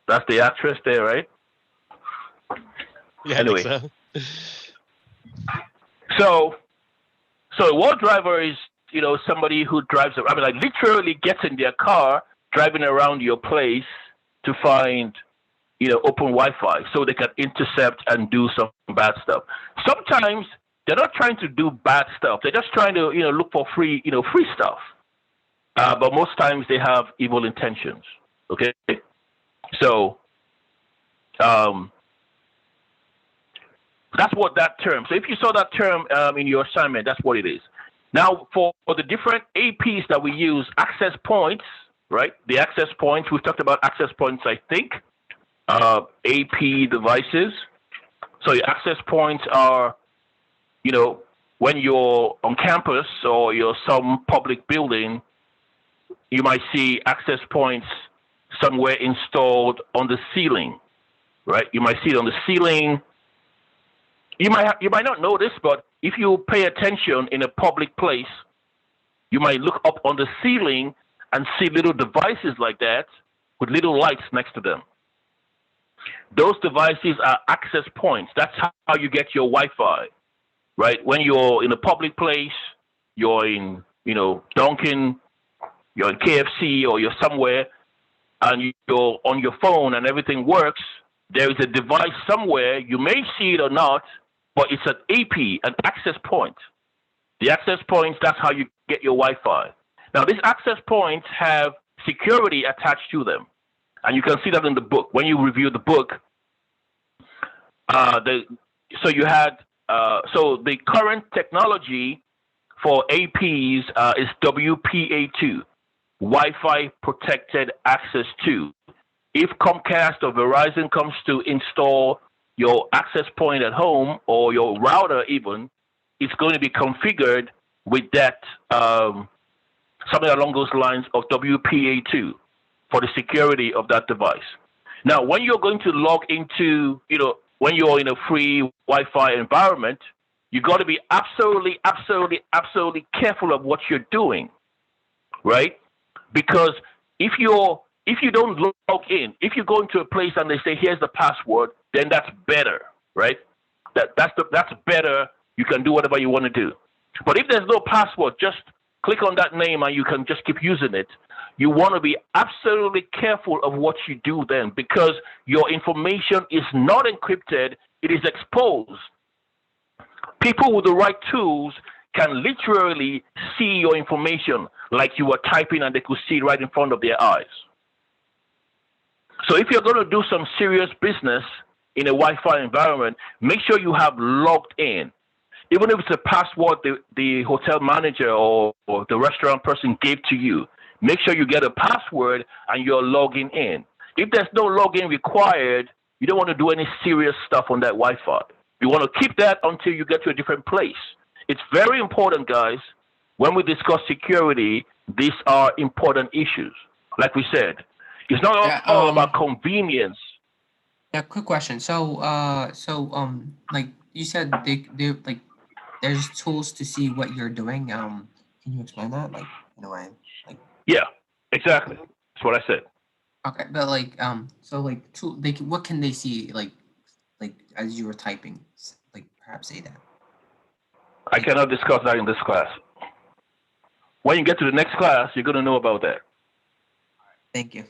That's the actress there, right? Yeah, anyway. I think so. So a war driver is, somebody who drives, literally gets in their car, driving around your place to find, open Wi-Fi so they can intercept and do some bad stuff. Sometimes they're not trying to do bad stuff. They're just trying to, look for free stuff. But most times they have evil intentions. Okay. So, that's what that term. So if you saw that term in your assignment, that's what it is. Now, for the different APs that we use, access points, right? The access points, we've talked about access points, I think. AP devices. So your access points are, when you're on campus or you're some public building, you might see access points somewhere installed on the ceiling, right? You might see it on the ceiling. You might not know this, but if you pay attention in a public place, you might look up on the ceiling and see little devices like that with little lights next to them. Those devices are access points. That's how you get your Wi-Fi, right? When you're in a public place, you're in, Dunkin', you're in KFC, or you're somewhere, and you're on your phone and everything works, there is a device somewhere, you may see it or not, but it's an AP, an access point. The access points, that's how you get your Wi-Fi. Now, these access points have security attached to them. And you can see that in the book. When you review the book, the current technology for APs is WPA2, Wi-Fi Protected Access 2. If Comcast or Verizon comes to install your access point at home or your router even, it's going to be configured with that, something along those lines of WPA2 for the security of that device. Now, when you're going to log into, when you're in a free Wi-Fi environment, you got to be absolutely, absolutely, absolutely careful of what you're doing, right? Because if you don't log in, if you go into a place and they say, here's the password, then that's better, right? That's better. You can do whatever you want to do. But if there's no password, just click on that name and you can just keep using it. You want to be absolutely careful of what you do then, because your information is not encrypted, it is exposed. People with the right tools can literally see your information like you were typing and they could see it right in front of their eyes. So if you're going to do some serious business in a Wi-Fi environment, make sure you have logged in. Even if it's a password the hotel manager or the restaurant person gave to you, make sure you get a password and you're logging in. If there's no login required, you don't want to do any serious stuff on that Wi-Fi. You want to keep that until you get to a different place. It's very important, guys. When we discuss security, these are important issues. Like we said, it's not all about convenience. Yeah, quick question. So, like you said, they like there's tools to see what you're doing. Can you explain that, like, in a way, like? Yeah, exactly. That's what I said. Okay, but like, so like, what can they see, like as you were typing, like perhaps say that. I cannot discuss that in this class. When you get to the next class, you're going to know about that. Thank you.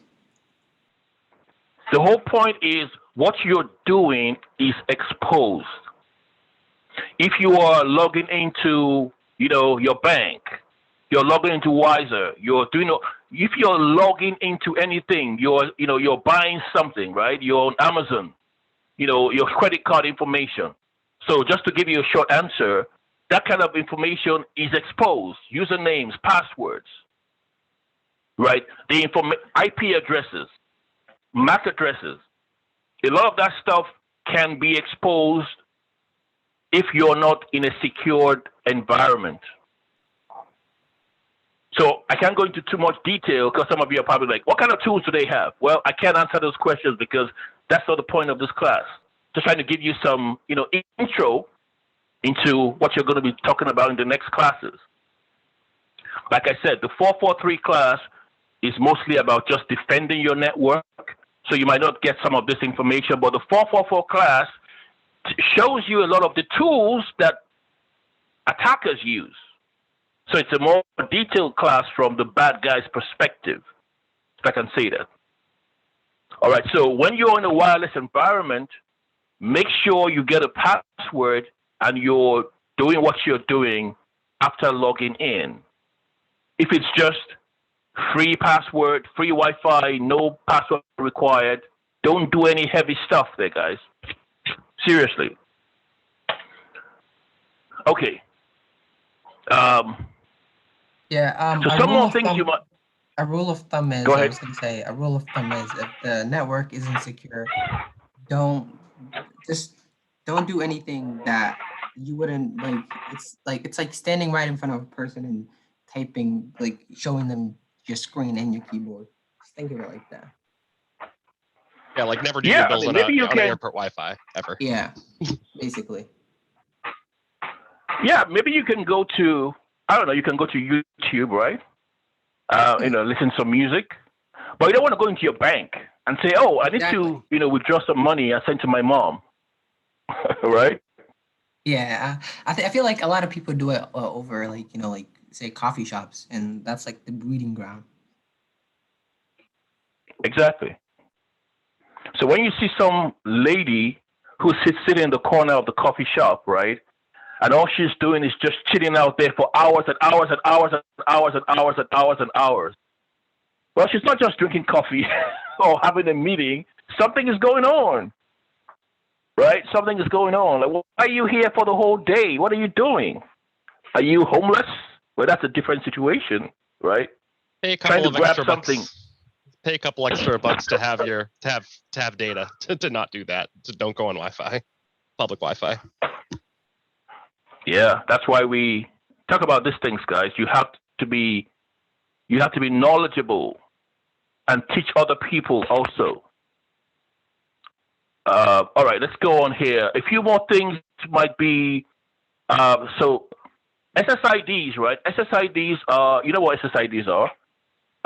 The whole point is what you're doing is exposed. If you are logging into, your bank, you're logging into Wiser, if you're logging into anything, you're buying something, right? You're on Amazon, your credit card information. So just to give you a short answer, that kind of information is exposed, usernames, passwords, right? The IP addresses, MAC addresses. A lot of that stuff can be exposed if you're not in a secured environment. So I can't go into too much detail because some of you are probably like, what kind of tools do they have? Well, I can't answer those questions because that's not the point of this class. Just trying to give you some, intro into what you're going to be talking about in the next classes. Like I said, the 443 class is mostly about just defending your network. So you might not get some of this information, but the 444 class shows you a lot of the tools that attackers use. So it's a more detailed class from the bad guy's perspective, if I can say that. All right, so when you're in a wireless environment, make sure you get a password and you're doing what you're doing after logging in. If it's just free password, free Wi-Fi, no password required, don't do any heavy stuff there, guys. Seriously. Okay. So some more things you might. A rule of thumb is, I was going to say, a rule of thumb is if the network isn't secure, don't do anything that you wouldn't like. It's like standing right in front of a person and typing, like showing them your screen and your keyboard. Just think of it like that. Yeah, like never do your bills on airport Wi-Fi ever. Yeah, basically. Yeah, maybe you can go to, you can go to YouTube, right? Listen to some music. But you don't want to go into your bank and say, oh, I need Exactly. to, withdraw some money I sent to my mom, right? Yeah, I feel like a lot of people do it over like like say coffee shops, and that's like the breeding ground. Exactly. So when you see some lady who sitting in the corner of the coffee shop, right, and all she's doing is just chilling out there for hours and hours and hours and hours and hours and hours and hours. Well, she's not just drinking coffee or having a meeting. Something is going on, right? Something is going on. Like, why are you here for the whole day? What are you doing? Are you homeless? Well, that's a different situation, right? Pay a Trying couple to of grab extra something. bucks. Pay a couple extra bucks to have to have data to not do that. Don't go on Wi-Fi, public Wi-Fi. Yeah, that's why we talk about these things, guys. You have to be knowledgeable and teach other people also. All right, let's go on here. A few more things might be so SSIDs, right? SSIDs are, you know what SSIDs are?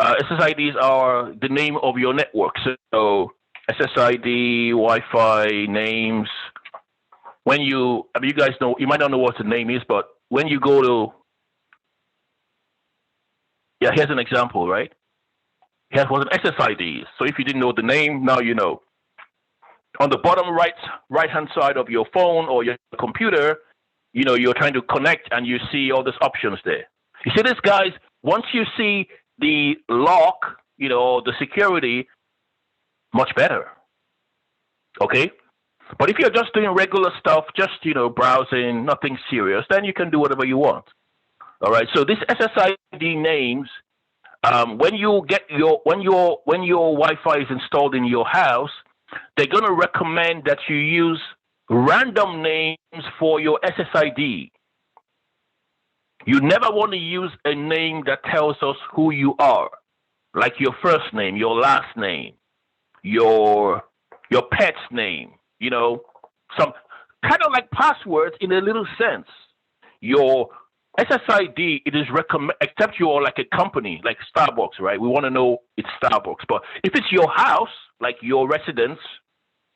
SSIDs are the name of your network. So SSID, Wi-Fi names. When you guys know, you might not know what the name is, but when you go to, here's an example, right? Here's what an SSID is. So if you didn't know the name, now you know. On the bottom right-hand side of your phone or your computer, you're trying to connect and you see all these options there. You see this, guys, once you see the lock, the security, much better. Okay? But if you're just doing regular stuff, just, browsing, nothing serious, then you can do whatever you want. All right. So these SSID names, when your Wi-Fi is installed in your house, they're going to recommend that you use random names for your SSID. You never want to use a name that tells us who you are, like your first name, your last name, your pet's name, some kind of like passwords in a little sense. Your SSID, it is recommend, except you're like a company, like Starbucks, right? We want to know it's Starbucks. But if it's your house, like your residence,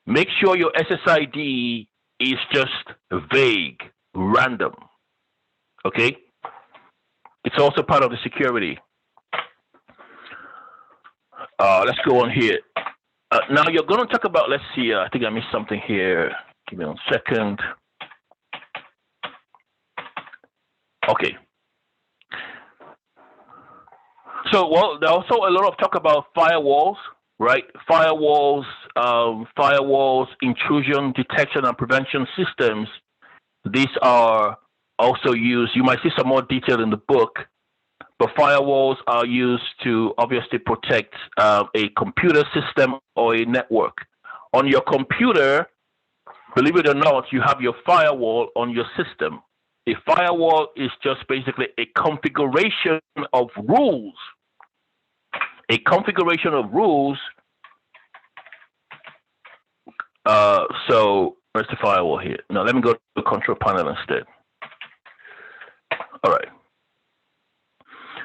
make sure your SSID is just vague, random. Okay? It's also part of the security. Let's go on here. Now you're going to talk about, let's see, I think I missed something here. Give me 1 second. Okay. So, well, there's also a lot of talk about firewalls, right? Firewalls, intrusion detection and prevention systems. These are also used. You might see some more detail in the book, but firewalls are used to obviously protect a computer system or a network. On your computer, believe it or not, you have your firewall on your system. A firewall is just basically a configuration of rules. A configuration of rules. So where's the firewall here? Now let me go to the control panel instead. All right.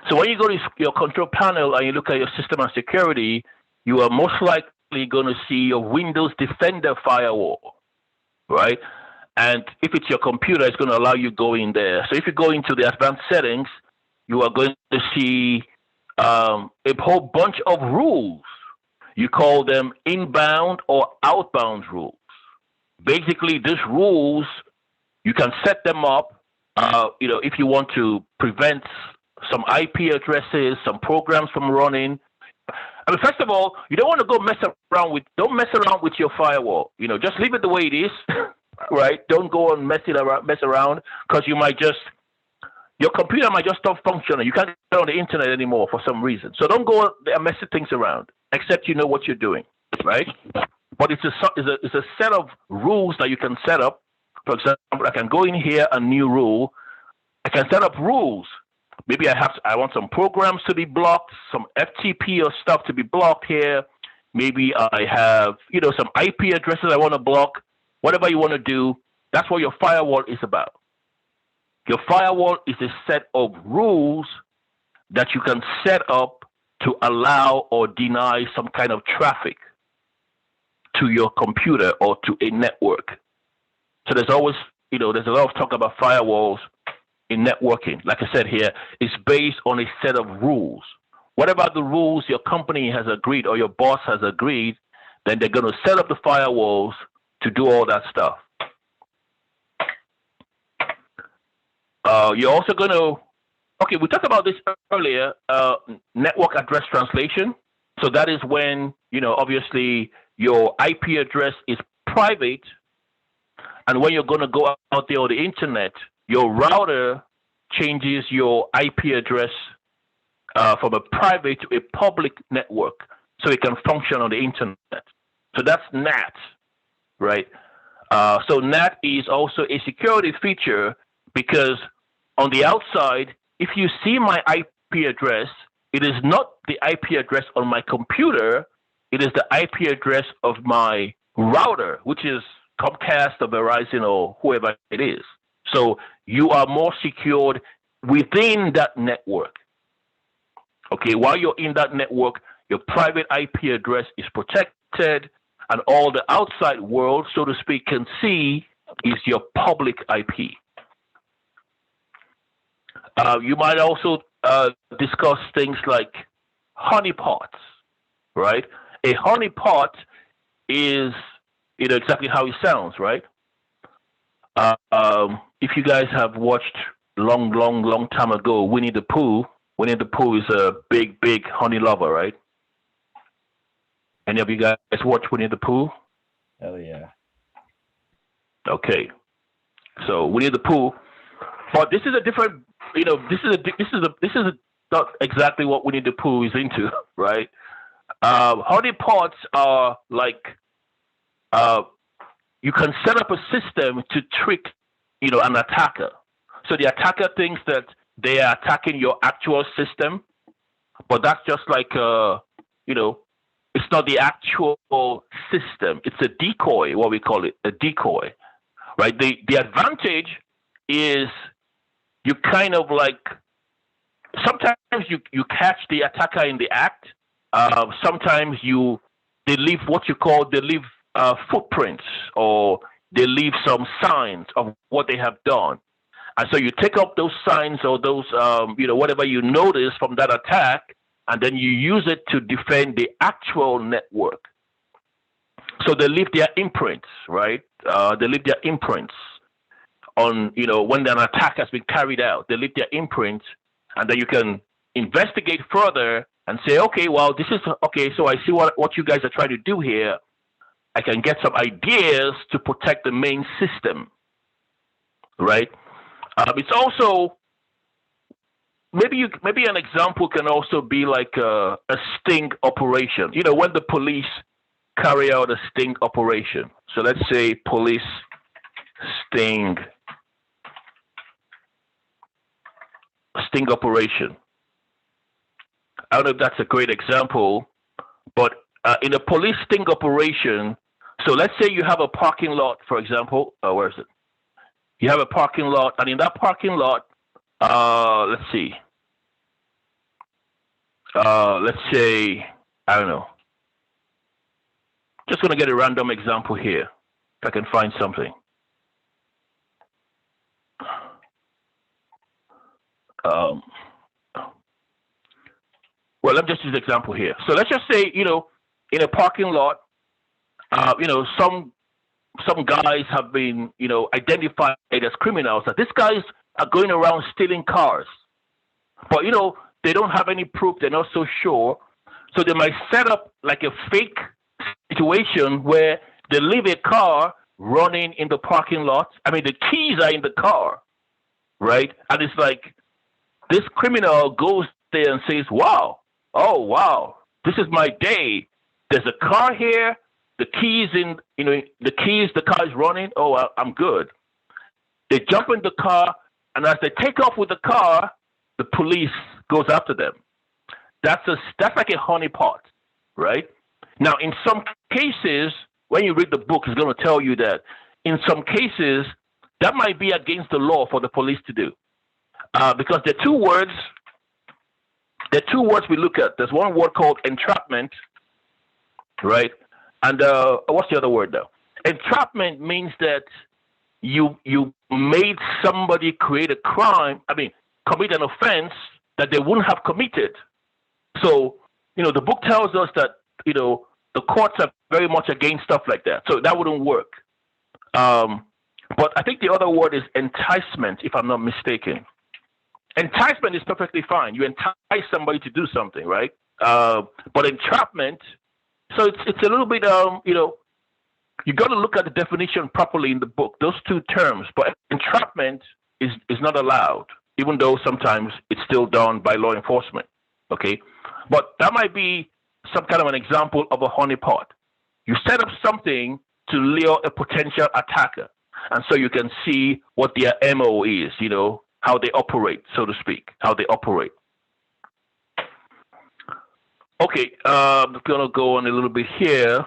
So when you go to your control panel and you look at your system and security, you are most likely going to see your Windows Defender firewall, right? And if it's your computer, it's going to allow you to go in there. So if you go into the advanced settings, you are going to see a whole bunch of rules. You call them inbound or outbound rules. Basically, these rules, you can set them up, if you want to prevent some IP addresses, some programs from running. I mean, first of all, you don't want to go don't mess around with your firewall. Just leave it the way it is, right? Don't go and mess around, because your computer might just stop functioning. You can't get on the internet anymore for some reason. So don't go and mess things around, except you know what you're doing, right? But it's a set of rules that you can set up. For example, I can go in here, a new rule. I can set up rules. Maybe I want some programs to be blocked, some FTP or stuff to be blocked here. Maybe I have, some IP addresses I want to block. Whatever you want to do, that's what your firewall is about. Your firewall is a set of rules that you can set up to allow or deny some kind of traffic. to your computer or to a network. So there's always, there's a lot of talk about firewalls in networking. Like I said here, it's based on a set of rules. What about the rules your company has agreed or your boss has agreed? Then they're going to set up the firewalls to do all that stuff. You're also going to, okay, we talked about this earlier, network address translation. So that is when, obviously your IP address is private. And when you're going to go out there on the internet, your router changes your IP address from a private to a public network so it can function on the internet. So that's NAT, right? So NAT is also a security feature because on the outside, if you see my IP address, it is not the IP address on my computer. It is the IP address of my router, which is Comcast or Verizon or whoever it is. So you are more secured within that network. Okay, while you're in that network, your private IP address is protected, and all the outside world, so to speak, can see is your public IP. You might also discuss things like honeypots, right? A honeypot is, exactly how it sounds, right? If you guys have watched long time ago, Winnie the Pooh is a big honey lover, right? Any of you guys watch Winnie the Pooh? Hell yeah. Okay. So Winnie the Pooh, but this is a different, this is not exactly what Winnie the Pooh is into, right? Honeypots are like, you can set up a system to trick, an attacker. So the attacker thinks that they are attacking your actual system, but that's just like, it's not the actual system. It's a decoy, what we call it, a decoy, right? The advantage is you kind of like, sometimes you catch the attacker in the act. Sometimes they leave footprints, or they leave some signs of what they have done. And so you take up those signs or those, whatever you notice from that attack, and then you use it to defend the actual network. So they leave their imprints, right? They leave their imprints on, when an attack has been carried out. They leave their imprints, and then you can investigate further and say, okay, well, so I see what you guys are trying to do here. I can get some ideas to protect the main system, right? It's also, maybe an example can also be like a sting operation. When the police carry out a sting operation. So let's say police sting operation. I don't know if that's a great example, but in a police sting operation, so let's say you have a parking lot, for example. Where is it? You have a parking lot, and in that parking lot, let's see. Let's say, I don't know. Just going to get a random example here, if I can find something. Well, let me just use an example here. So let's just say, in a parking lot, some guys have been, identified as criminals. That these guys are going around stealing cars, but they don't have any proof. They're not so sure, so they might set up like a fake situation where they leave a car running in the parking lot. I mean, the keys are in the car, right? And it's like this criminal goes there and says, "Wow, oh wow, this is my day. There's a car here. The keys the car is running. Oh, I'm good." They jump in the car, and as they take off with the car, the police goes after them. That's like a honeypot, right? Now, in some cases, when you read the book, it's going to tell you that in some cases that might be against the law for the police to do, because there are two words. There are two words we look at. There's one word called entrapment, right? And what's the other word though? Entrapment means that you made somebody create a crime. I mean, commit an offense that they wouldn't have committed. So, the book tells us that, the courts are very much against stuff like that. So that wouldn't work. But I think the other word is enticement, if I'm not mistaken. Enticement is perfectly fine. You entice somebody to do something, right? But entrapment, so it's a little bit, you got to look at the definition properly in the book, those two terms. But entrapment is not allowed, even though sometimes it's still done by law enforcement, okay? But that might be some kind of an example of a honeypot. You set up something to lure a potential attacker. And so you can see what their MO is, how they operate, so to speak, how they operate. Okay, I'm going to go on a little bit here.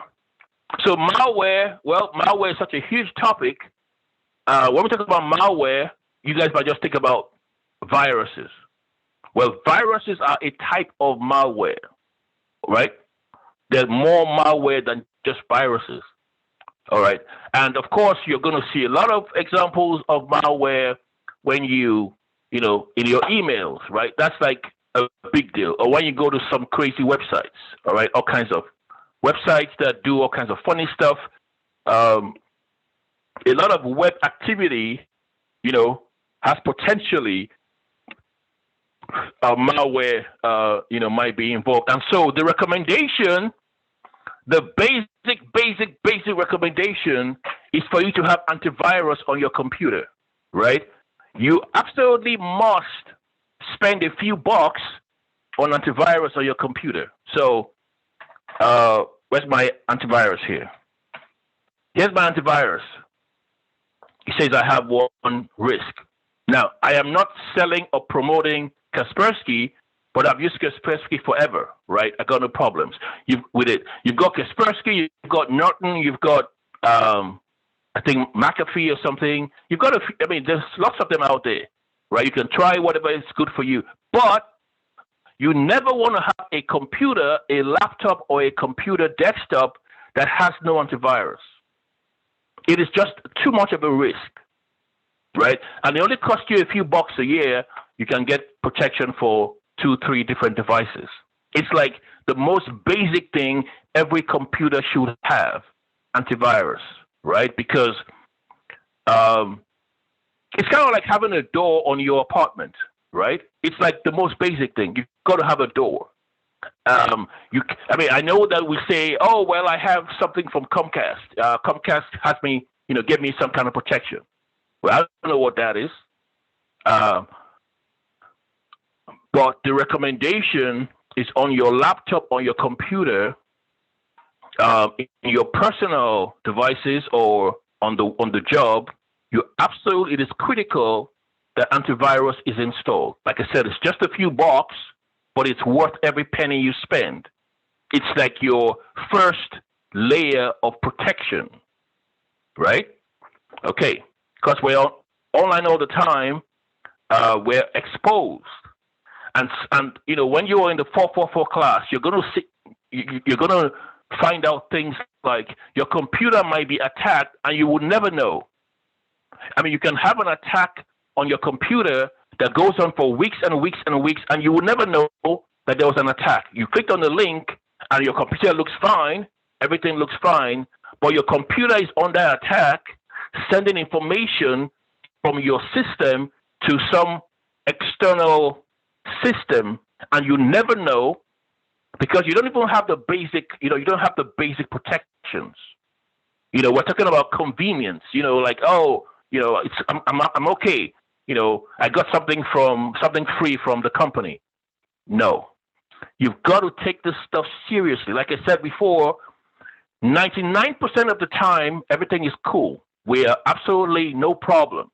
So malware is such a huge topic. When we talk about malware, you guys might just think about viruses. Well, viruses are a type of malware, right? There's more malware than just viruses. All right. And of course, you're going to see a lot of examples of malware when in your emails, right? That's like a big deal. Or when you go to some crazy websites, all right? All kinds of websites that do all kinds of funny stuff. A lot of web activity, has potentially malware, might be involved. And so the recommendation, the basic recommendation is for you to have antivirus on your computer, right? You absolutely must spend a few bucks on antivirus on your computer. So, where's my antivirus here? Here's my antivirus. It says I have one risk. Now, I am not selling or promoting Kaspersky, but I've used Kaspersky forever, right? I got no problems with it. You've got Kaspersky, you've got Norton, you've got, I think McAfee or something. You've got there's lots of them out there, right? You can try whatever is good for you, but you never want to have a computer, a laptop, or a computer desktop that has no antivirus. It is just too much of a risk, right? And it only costs you a few bucks a year. You can get protection for 2-3 different devices. It's like the most basic thing every computer should have, antivirus, right? Because it's kind of like having a door on your apartment, right? It's like the most basic thing. You've got to have a door. I know that we say, oh, well, I have something from Comcast. Comcast has me, give me some kind of protection. Well, I don't know what that is. But the recommendation is on your laptop, on your computer, in your personal devices or on the job. It is critical that antivirus is installed. Like I said, it's just a few bucks, but it's worth every penny you spend. It's like your first layer of protection, right? Okay, because we're online all the time, we're exposed. And when you're in the 444 class, you're gonna find out things like your computer might be attacked and you would never know. You can have an attack on your computer that goes on for weeks and weeks and weeks, and you would never know that there was an attack. You clicked on the link and your computer looks fine, everything looks fine, but your computer is under attack, sending information from your system to some external system, and you never know because you don't even have the basic, you don't have the basic protections. We're talking about convenience, I'm okay. I got something free from the company. No, you've got to take this stuff seriously. Like I said before, 99% of the time, everything is cool. We are absolutely no problem.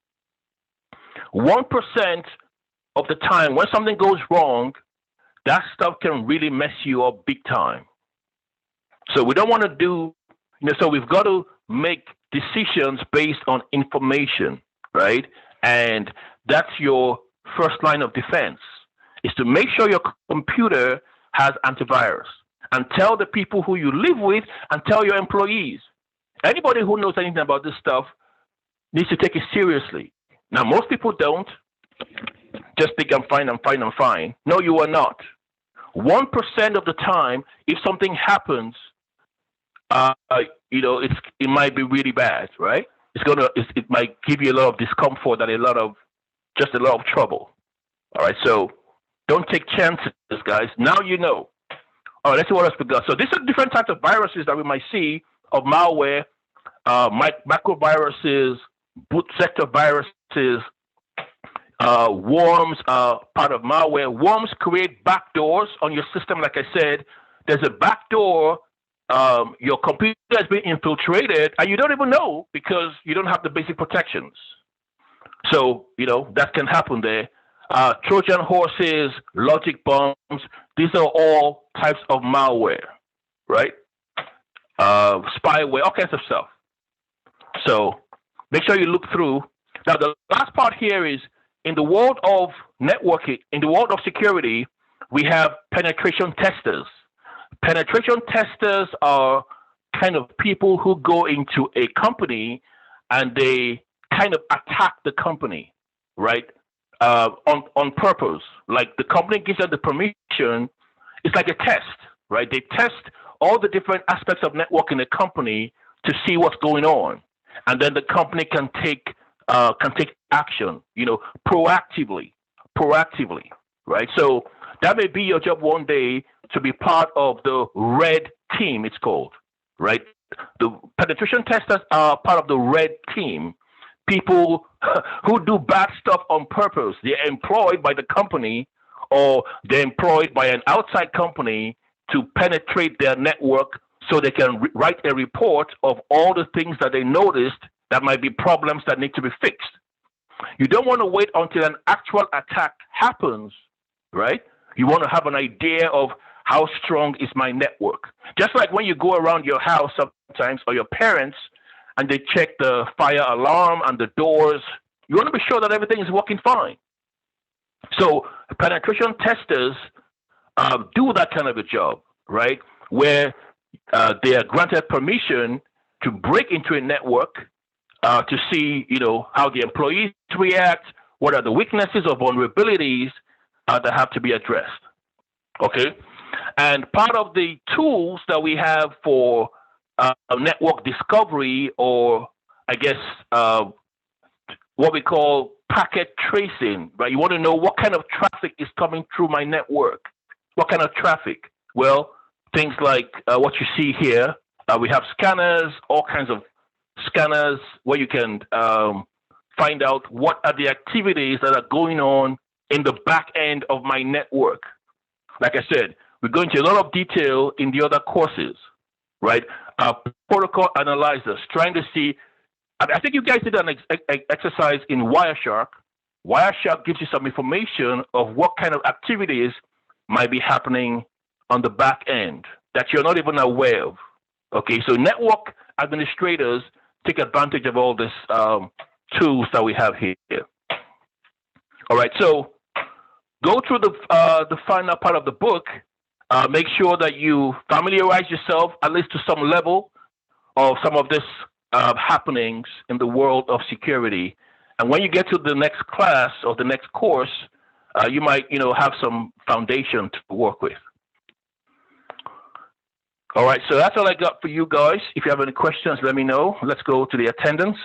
1% of the time, when something goes wrong, that stuff can really mess you up big time. So we don't want to do, so we've got to make decisions based on information, right? And that's your first line of defense, is to make sure your computer has antivirus. and tell the people who you live with and tell your employees. Anybody who knows anything about this stuff needs to take it seriously. Now, most people don't. Just think I'm fine, I'm fine, I'm fine. No, you are not. 1% of the time, if something happens, you know, it might be really bad, right? It might give you a lot of discomfort and a lot of trouble. All right, so don't take chances, guys. Now you know. All right, let's see what else we got. So these are different types of viruses that we might see of malware, macroviruses, boot sector viruses, worms are part of malware. Worms create backdoors on your system. Like I said, there's a backdoor. Your computer has been infiltrated, and you don't even know because you don't have the basic protections. So, you know, that can happen there. Trojan horses, logic bombs, these are all types of malware, right? Spyware, all kinds of stuff. So make sure you look through. Now, the last part here is in the world of networking, in the world of security, we have penetration testers. Penetration testers are kind of people who go into a company and they kind of attack the company, right? On purpose. Like the company gives them the permission. It's like a test, right? They test all the different aspects of network in the company to see what's going on, and then the company can take action, you know, proactively, right? So that may be your job one day to be part of the red team. It's called, right? The penetration testers are part of the red team. People who do bad stuff on purpose. They're employed by the company or they're employed by an outside company to penetrate their network so they can write a report of all the things that they noticed that might be problems that need to be fixed. You don't want to wait until an actual attack happens, right? You want to have an idea of how strong is my network. Just like when you go around your house sometimes or your parents and they check the fire alarm and the doors, you want to be sure that everything is working fine. So penetration testers do that kind of a job, right? Where they are granted permission to break into a network to see, you know, how the employees react, what are the weaknesses or vulnerabilities that have to be addressed. Okay, and part of the tools that we have for network discovery, or I guess what we call packet tracing, right? You want to know what kind of traffic is coming through my network. What kind of traffic? Well, things like what you see here. We have scanners, all kinds of scanners where you can find out what are the activities that are going on in the back end of my network. Like I said, we go into a lot of detail in the other courses, right? Protocol analyzers, trying to see. I think you guys did an exercise in Wireshark. Wireshark gives you some information of what kind of activities might be happening on the back end that you're not even aware of. Okay, so network administrators take advantage of all these tools that we have here. All right, so go through the final part of the book. Make sure that you familiarize yourself at least to some level of some of this happenings in the world of security. And when you get to the next class or the next course, you might, you know, have some foundation to work with. All right, so that's all I got for you guys. If you have any questions, let me know. Let's go to the attendance.